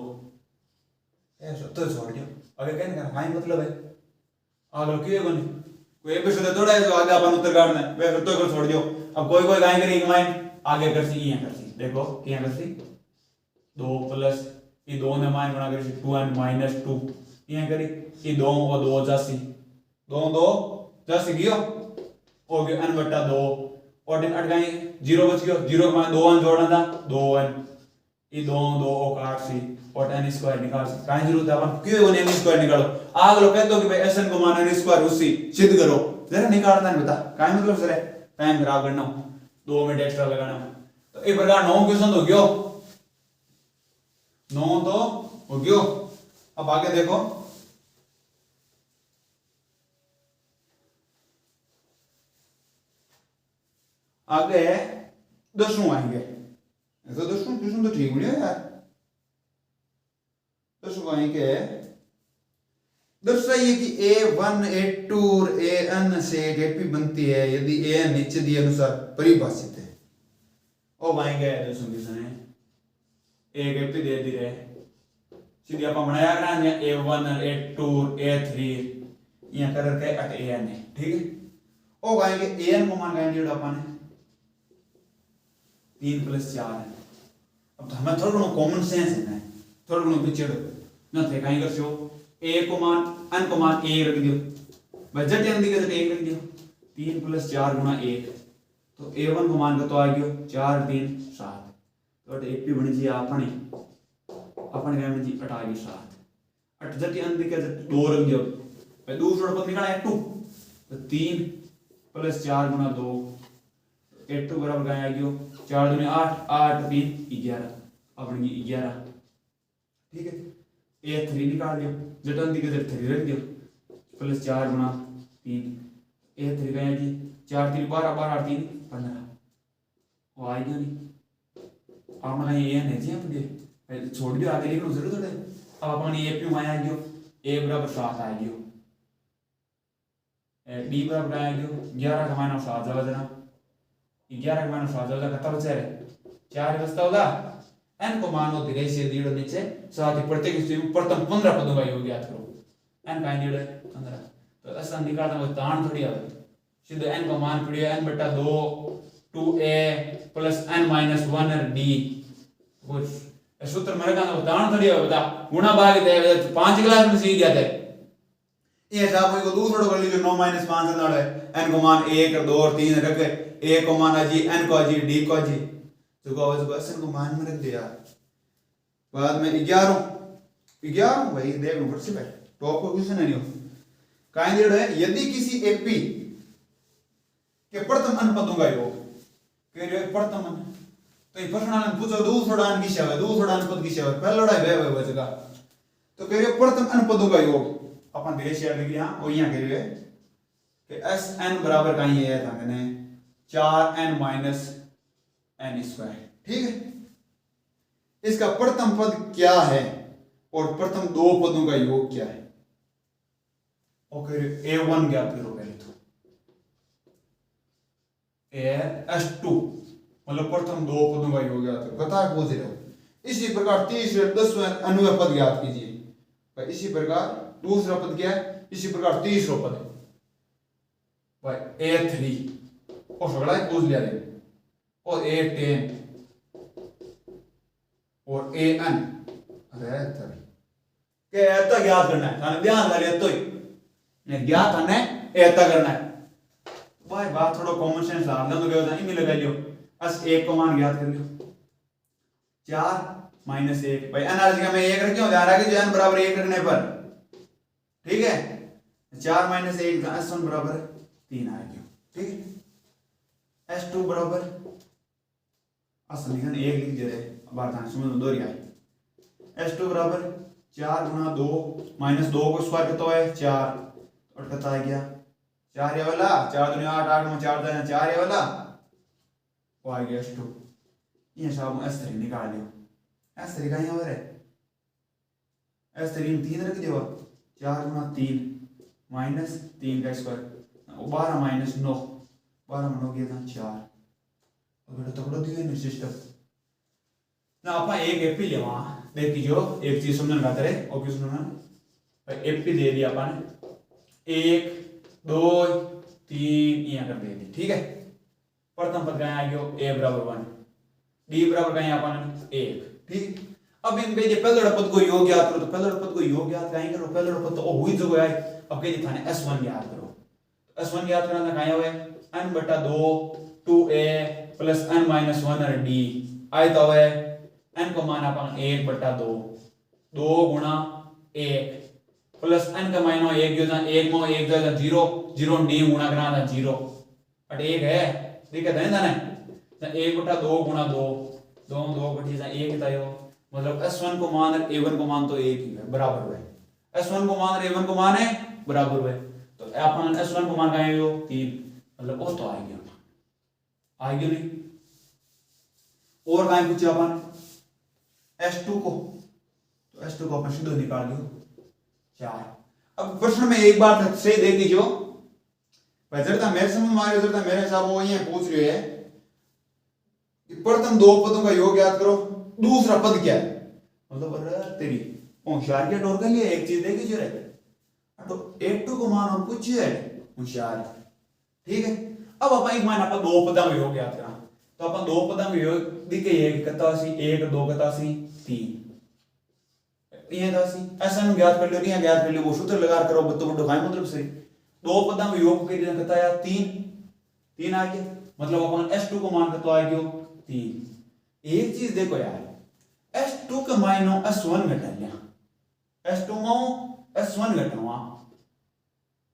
ऐसा तो छोड़ दियो आगे क्या करना फाइन मतलब है आगे क्यों बने कोई एपिसोड थोड़ा है जो आगे अपन उत्तर काटना है वे तो को छोड़ दियो अब कोई कोई गाय करेगी माइन आगे कर सी ये कर सी देखो क्या कर सी 2 प्लस ये 2 ने मान गुणा कर सी 2n - 2 ये करी ये 2 और 2 जासी 2 जासी गयो हो गयो n/2 और दिन 8 गए 0 बच गयो 0 में 2n जोड़ना था 2n ये 2 को काट सी और n² निकाल सी काई जरूरत है अपन क्यों ने n² निकालो आग लोग कहते हो कि भाई sn को मान n² उसी सिद्ध करो जरा निकालता नहीं बता काई मतलब सर टाइम खराब करना 2 मिनट एक्स्ट्रा लगाना तो एक प्रकार 9 क्वेश्चन हो गयो 9 तो हो गयो अब आगे देखो आगे 10वां आएंगे ऐसा 10वां क्वेश्चन तो ठीक नहीं है यार 10वां आएंगे दर्शाइए कि a1 a2 और an से एक एपी बनती है यदि an नीचे दिए अनुसार परिभाषित है ओ आएंगे 10वां क्वेश्चन है एक एपी दे दी रहे सीधे अपन बनाया करना a1 a2 a3 यहां कर के at an है ठीक है ओ आएंगे an को मान गाएंगे अपन 3 + 4 है अब हमें थोड़ा कॉमन सेंस है थोड़ा पीछे ना थे कहीं कर सो a को मान n को मान 1 रख दियो बजट अंदी के 1 रख दियो 3 + 4 × 1 तो a1 को मान तो आ गयो 4 3 7 तो एपी बन जी अपनी अपन क्या जी 8 आ गई 7 8 जट अंदी के 2 रख दियो भाई दूसरा पद निकाला 2 तो 3 + 4 × 2 a2 बराबर क्या आ गयो 4 दूनी 8 8 3 11 अपन की 11 ठीक है A3 निकाल दियो, जटन दी के 3 रख दियो प्लस 4 गुणा 3 A3 का है जी 4 3 12 12 3 15 वो आ गया नहीं आप ना ये नहीं जी अपने छोड़ दियो आगे लिखना जरूर थोड़े अब अपन ए पी माया आ गयो a बराबर 7 आ गयो d बराबर आ गयो 11 का माइनस 7 जावा जना 11 का माइनस 7 जावा कितना बचा है 4 बचता होगा n को मानो धीरे से दीड़ो नीचे साथ ही प्रत्येक स्थिति में प्रथम 15 पदों का योग ज्ञात करो n का दीड़ो 15 तो ऐसा निकालना वो तान थोड़ी आवे सीधे n को मान पड़ियो n बटा 2 2a plus n minus 1 d कुछ सूत्र मेरे का उदाहरण थोड़ी है बता गुणा भाग दे 5 क्लास में सीख गया थे ये हिसाब को दूसरा कर लीजिए 9 माइनस 5 से है n को मान 1 और 2 और 3 रख a को मान जी n को जी d को जी तो को आवाज को n को मान में रख दिया बाद में 11 भाई देख ऊपर से टॉप को क्वेश्चन नहीं हो काहे दे रहे यदि किसी एपी के प्रथम अन पदों का योग कह रहे प्रथम अन तो ये प्रश्न पूछो दूसरा अन की शव दूसरा अन पद की शव पहला वे बचेगा तो कह रहे प्रथम अन पदों का योग अपन धीरे से लिख लिया और यहां कह रहे कि एस एन बराबर का ये है था मैंने 4n माइनस n स्क्वायर ठीक है इसका प्रथम पद क्या है और प्रथम दो पदों का योग क्या है और कह रहे a1 ज्ञात करो पहले तो s2 मतलब प्रथम दो पदों का योग ज्ञात करो बता पूछ रहे हो इसी प्रकार तीसरे 10वें अन्वय पद ज्ञात कीजिए इसी प्रकार दूसरा पद क्या है इसी प्रकार तीसरा पद है भाई a3 और सगड़ा पूछ लिया रे और a10 और an अरे तभी के ऐसा ज्ञात करना है थाने ध्यान लगे तो ही ने ज्ञात हने ऐसा करना है भाई बात थोड़ा कॉमन सेंस ला दो तो क्या होता है इनमें लगा लियो बस एक को मान ज्ञात कर लियो 4 माइनस 1 भाई एनर्जी का मैं 1 रख क्यों ध्यान रखिए जो n बराबर 1 रखने पर ठीक है 4 माइनस 1 का s1 बराबर 3 आ गया ठीक है s2 बराबर असल लिखन 1 लिख दे रहे बात आने समझ में दोहरी आई s2 बराबर 4 गुना 2 माइनस 2 को स्क्वायर कितना है 4 और कितना आ गया 4 ये वाला 4 दूनी 8 8 में 4 दाना 4 ये वाला वो आ गया s2 ये सब s3 निकाल लियो s3 का यहाँ पर है s3 में 3 रख दियो 4 गुना 3 माइनस 3 का स्क्वायर 12 माइनस 9 12 में 9 गया था 4 और बेटा तकड़ो दियो इन सिस्टम ना अपन एक एपी ले वहां देखी जो एक चीज समझने का तेरे और किस सुनना भाई एपी दे दिया अपन 1 2 3 यहाँ कर दे दी ठीक है प्रथम पद का आ गयो a बराबर 1 d बराबर का यहाँ अपन 1 ठीक अब इन पे ये पहले पद को योग ज्ञात करो तो पहले पद को योग ज्ञात करेंगे करो पहले पद तो हुई जो है अब कह दिखाने s1 ज्ञात करो s1 ज्ञात करना कहां हुए n बटा 2 2a प्लस n माइनस 1 और d आए तो है n को मान अपन 1 बटा 2 2 गुणा 1 प्लस n का माइनस 1 जो था 1 में 1 जो 0 0 d गुणा करना था 0 बट 1 है दिक्कत है ना 1 बटा 2 गुणा 2 2 2 बटी 1 था यो मतलब s1 को मान और a1 को मान तो एक ही है बराबर है s1 को मान और a1 को मान है बराबर है तो अपन s1 को मान का है यो 3 मतलब वो तो आ गया नहीं और काहे पूछे अपन s2 को तो s2 को अपन सीधे निकाल लियो 4 अब प्रश्न में एक बात सही देख लीजिए भाई जरा मेरे समझ में आ रहा जरा मेरे हिसाब वो ये पूछ रहे हैं कि प्रथम दो पदों का योग याद करो दूसरा पद क्या है मतलब अरे तेरी होशियार के डोर के लिए एक चीज देखी जो रहे तो a2 को मान और कुछ है होशियार ठीक है अब अपन एक मान अपन दो पदों का योग याद करा तो अपन दो पदों का योग दिखे एक कतासी 1 2 कतासी 3 ये दासी ऐसा हम ज्ञात कर लियो यहाँ ज्ञात कर लियो वो सूत्र लगा करो बत्तो बड्डो खाए मतलब सही दो पदों का योग के लिए कहता है 3 आ गया मतलब अपन s2 को मान तो आ गयो 3 एक चीज देखो यार s2 का माइनो s1 घटा लिया s2 में s1 घटावा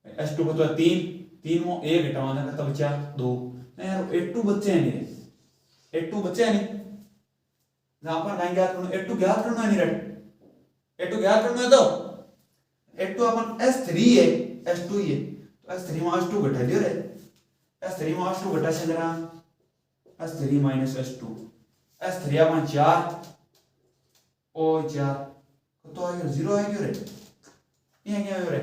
s2 को तो 3 में 1 घटावा ना तो बचा 2 नहीं यार a2 बच्चे हैं नहीं a2 बच्चे हैं नहीं ना अपन कहीं ज्ञात करना a2 ज्ञात करना नहीं रट A2 याद करना है तो A2 अपन S3 है S2 ही है तो S3 में S2 घटा दियो रे S3 में S2 घटा से जरा S3 माइनस S2 S3 अपन 4 और 4 तो आ गया 0 आ गया रे ये क्या हो रे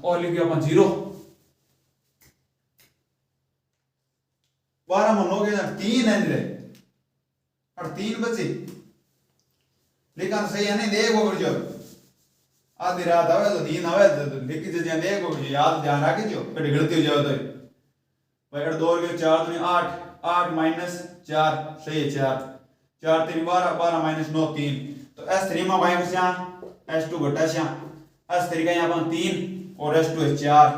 और लिख दिया अपन 0 12 में 9 के 3 है रे और 3 बचे लेकिन सही है नहीं देखो कर जो आधी रात आवे तो दिन आवे तो लिख के जे देखो कर याद ध्यान रख जो कभी गलती हो जाए तो भाई 2 के 4 दूनी 8 8 माइनस 4 सही है 4 4 3 12 12 माइनस 9 3 तो S3 में भाई बचा S2 घटा से S3 का यहाँ पर 3 और S2 है 4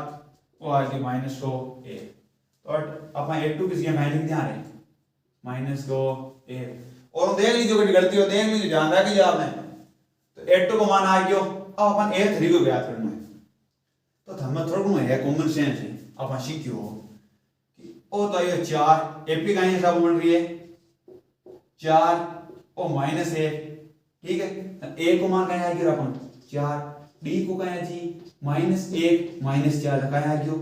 वो आ गया माइनस 2 1 तो अपन A2 किसी का लिख दिया रे माइनस 2 1 और देख लीजिए कोई गलती हो देख लीजिए ध्यान रखिए आपने तो A2 को मान आ गयो अब अपन A3 को ज्ञात करना है तो हमें थोड़ा है कॉमन सेंस है अपन सीखियो कि ओ तो ये 4 AP का हिसाब बन रही है 4 और माइनस 1 ठीक है A को मान कहाँ आ गया अपन 4 D को कहाँ है जी माइनस 1 माइनस 4 कहाँ आ गयो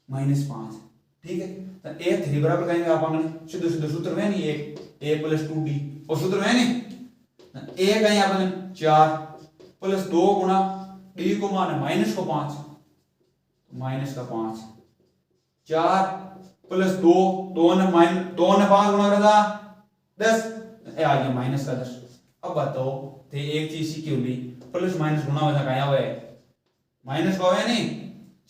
माइनस 5 ठीक है तो A3 बराबर कहेंगे अपन सीधे सीधे सूत्र है नहीं A प्लस 2D और सूत्र है नहीं A का यहाँ पर 4 प्लस 2 गुना D को मान है माइनस को 5 माइनस का 5 4 प्लस 2 2 ने 5 गुना करा 10 ए आ गया माइनस का 10 अब बताओ थे एक चीज सीखी होगी प्लस माइनस गुना वजह कहाँ हुआ है माइनस का है नहीं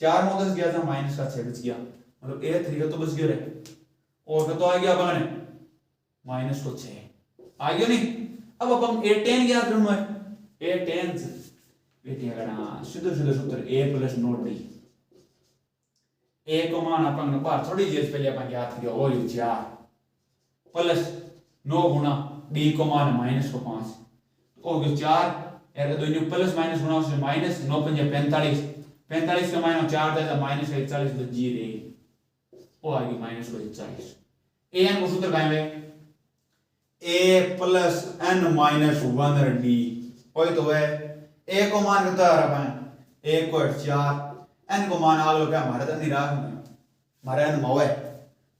4 में 10 गया था माइनस का 6 बच गया मतलब A3 का तो बच गया रे और तो आ गया अपन माइनस को 6 आ गया नहीं अब अपन A10 याद रखना है A10 बेटी करना सीधे सीधे सूत्र A plus note D A को मान अपन बार थोड़ी देर पहले अपन याद किया और 4 प्लस 9 गुना D को मान माइनस को 5 हो गया 4 यार दोनों प्लस माइनस गुना उसमें माइनस 9 5 45 45 का माइनस 4 था माइनस 41 तो जी रे वो आ गई माइनस को 41 an को सूत्र कायम है a plus n minus 1 d वही तो है a को मान कितना आ रहा है 1 को 4 n को मान आगे क्या हमारा तो नहीं रहा हमारा n मवा है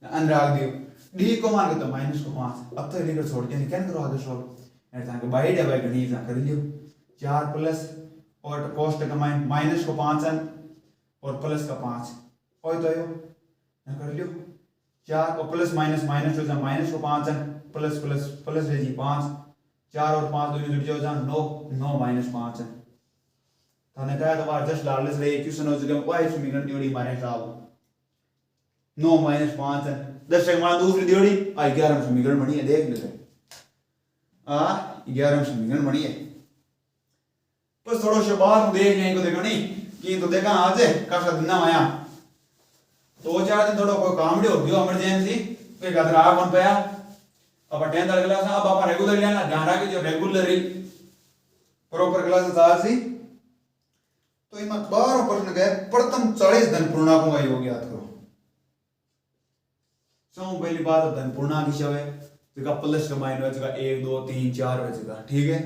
n रख दियो d को मान कितना माइनस को 5 अब तो लेकर छोड़ के क्या करो आगे सॉल्व ऐसा कि बाई डिवाइड करनी है कर लियो 4 प्लस और कोष्ट का माइनस को 5 n और प्लस का 5 वही तो है कर लियो 4 और प्लस माइनस माइनस हो जाए माइनस को 5 n प्लस प्लस प्लस है जी 5 4 और 5 दोनों जुड़ जाओ जान 9 9 माइनस 5 n थाने कहा तो बार 10 डालने से ये क्वेश्चन हो चुका वाई समीकरण दियोड़ी मारे साहब 9 माइनस 5 n 10 से हमारा दूसरी दियोड़ी 11 समीकरण बनी है देख लेते आ 11 समीकरण बनी है बस थोड़ा सा बाहर देखने को देखो नहीं कि तो देखा आज काफी दिन ना आया 2-4 दिन थोड़ा कोई काम हो गयो इमरजेंसी कोई गदरा बन पाया अब 10th क्लास अब आप रेगुलर लेना ध्यान रखिए जो रेगुलर प्रॉपर क्लास था सी तो इनमें 12 प्रश्न गए प्रथम 40 धन पूर्णांकों का योग याद करो सब पहली बात धन पूर्णांक हिसाब है जगह प्लस का माइनस जगह 1 2 3 4 जगह ठीक है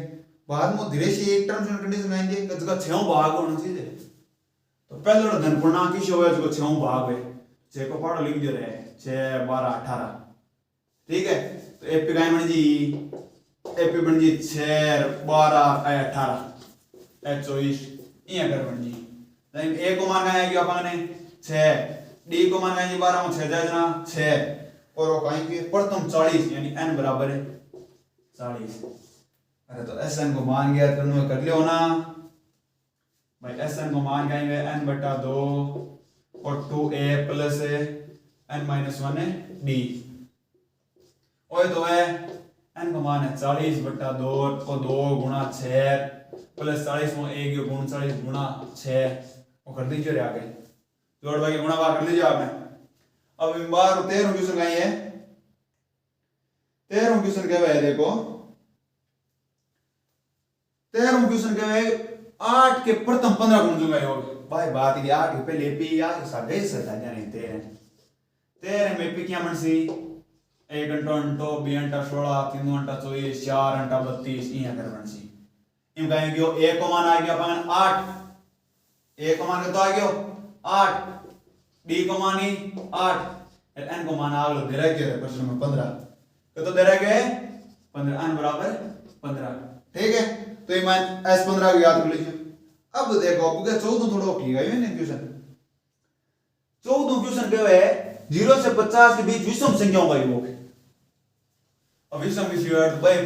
बाद में धीरे से एक टर्म्स एंड कंडीशन आएंगे जगह 6 भाग होना चाहिए तो पहले धन पूर्णांक हिसाब है जगह 6 भाग है 6 को पढ़ो लिख दे रहे 6 12 18 ठीक है तो एपी का बन जी एपी बन जी 6 12 18 24 ये कर बन जी लाइन ए को मान है कि अपन ने 6 डी को मान है जी 12 में 6 जाना 6 और वो कहीं के प्रथम 40 यानी n बराबर है 40 अरे तो sn को मान गया करनो कर लियो ना भाई sn को मान कहेंगे n बटा 2 और 2a प्लस n माइनस 1 है d और तो है n का मान है 40 बटा 2 को 2 गुणा 6 प्लस 40 में 1 गुण 40 गुणा 6 वो कर दीजिए आगे जोड़ भाई गुणा भाग कर लीजिए आपने अब बार 13 क्वेश्चन का है 13 क्वेश्चन क्या है देखो 13 क्वेश्चन क्या है 8 के प्रथम 15 गुण जो योग भाई बात ये 8 के पहले पी या साढ़े सदा नहीं 13 में पी क्या मन सी 1 अंटो अंटो 2 अंटा 16 3 अंटा 24 4 अंटा 32 इया करवन सी इम कहें गयो a को मान आ गया अपन 8 a को मान तो आ गयो 8 d को मान ही 8 n को मान आ गयो दे रहा है प्रश्न में 15 तो दे रहा है 15 n बराबर 15 ठीक है। तो ये मान S15 को याद कर लीजिए। अब देखो अब 14 थोड़ा ठीक है ये क्वेश्चन 14 क्वेश्चन क्या है 0 से 50 के बीच विषम संख्याओं का योग है। अब विषम किसी और भाई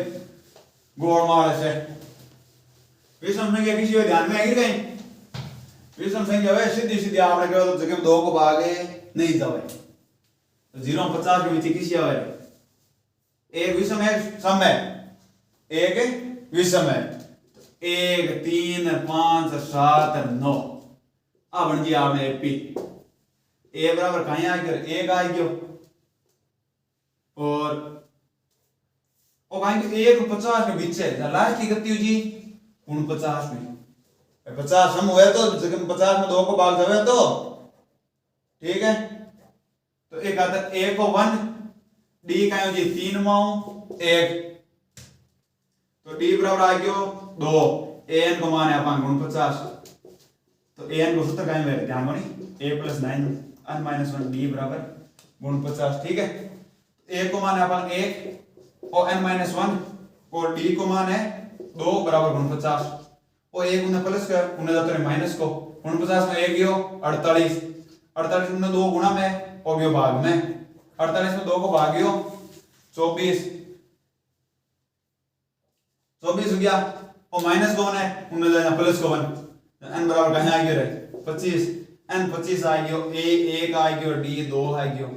गोलमाल से विषम संख्या किसी और ध्यान में आई गई विषम संख्या है सीधी सीधी आपने केवल जगह 2 को भागे नहीं जावे तो 0 और 50 के बीच किसी आवे एक विषम है सम है एक विषम है 1 3 5 7 9 अब बन गया आपने एपी ए बराबर कहीं आ गया 1 आ गयो और ओ कहीं के 1 और 50 के बीच है लास्ट की कितनी हुई जी 49 में 50 हम हुए तो जगह 50 में 2 को भाग जावे तो ठीक है। तो एक आता a को 1 d का है जी 3 माओ 1 तो d बराबर आ गयो 2 an को मान है अपन 49 तो an को सूत्र काहे में ध्यान कोनी a + 9 n - 1 d बराबर 49 ठीक है। a को मान है अपन 1 और n - 1 और d को मान है 2 बराबर 49 और 1 उन्हें प्लस कर उन्हें जाते हैं माइनस को 49 में 1 गयो 48 48 में 2 गुणा में और गयो भाग में 48 में 2 को भाग गयो 24 24 हो गया और माइनस कौन है उन्हें जाना प्लस को 1 n बराबर कहां आ गयो रे 25 n 25 आ गयो a 1 आ गयो d 2 आ गयो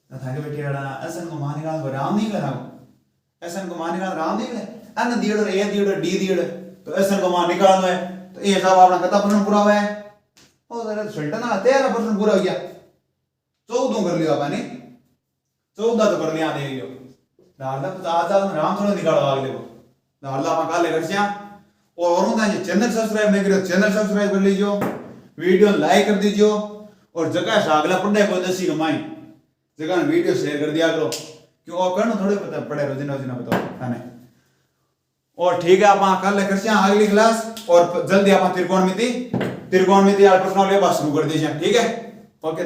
ना था के बेटियाड़ा एसन को मान निकाल राम नहीं करा एसन को मान निकाल राम नहीं करे n दियो a दियो d दियो तो एसन को मान निकालना है तो ये सब अपना कितना प्रश्न पूरा हुआ है ओ जरा सल्टा ना 13 प्रश्न पूरा हो गया 14 कर लियो आपने 14 तो कर लिया दे लियो दादा तो आज राम थोड़ा निकालो अगले को दादा आप काले कर सिया और औरों का चैनल सब्सक्राइब नहीं करो चैनल सब्सक्राइब कर लीजिए वीडियो लाइक कर दीजिए और जगह से अगला पढ़ने को दसी कमाई जगह वीडियो शेयर कर दिया करो क्यों और करना थोड़े पता पढ़े रोजिना रोजिना बताओ है ना। और ठीक है आप कल लेकर से अगली क्लास और जल्दी आप त्रिकोणमिति यार प्रश्न ले बात शुरू कर दीजिए ठीक है।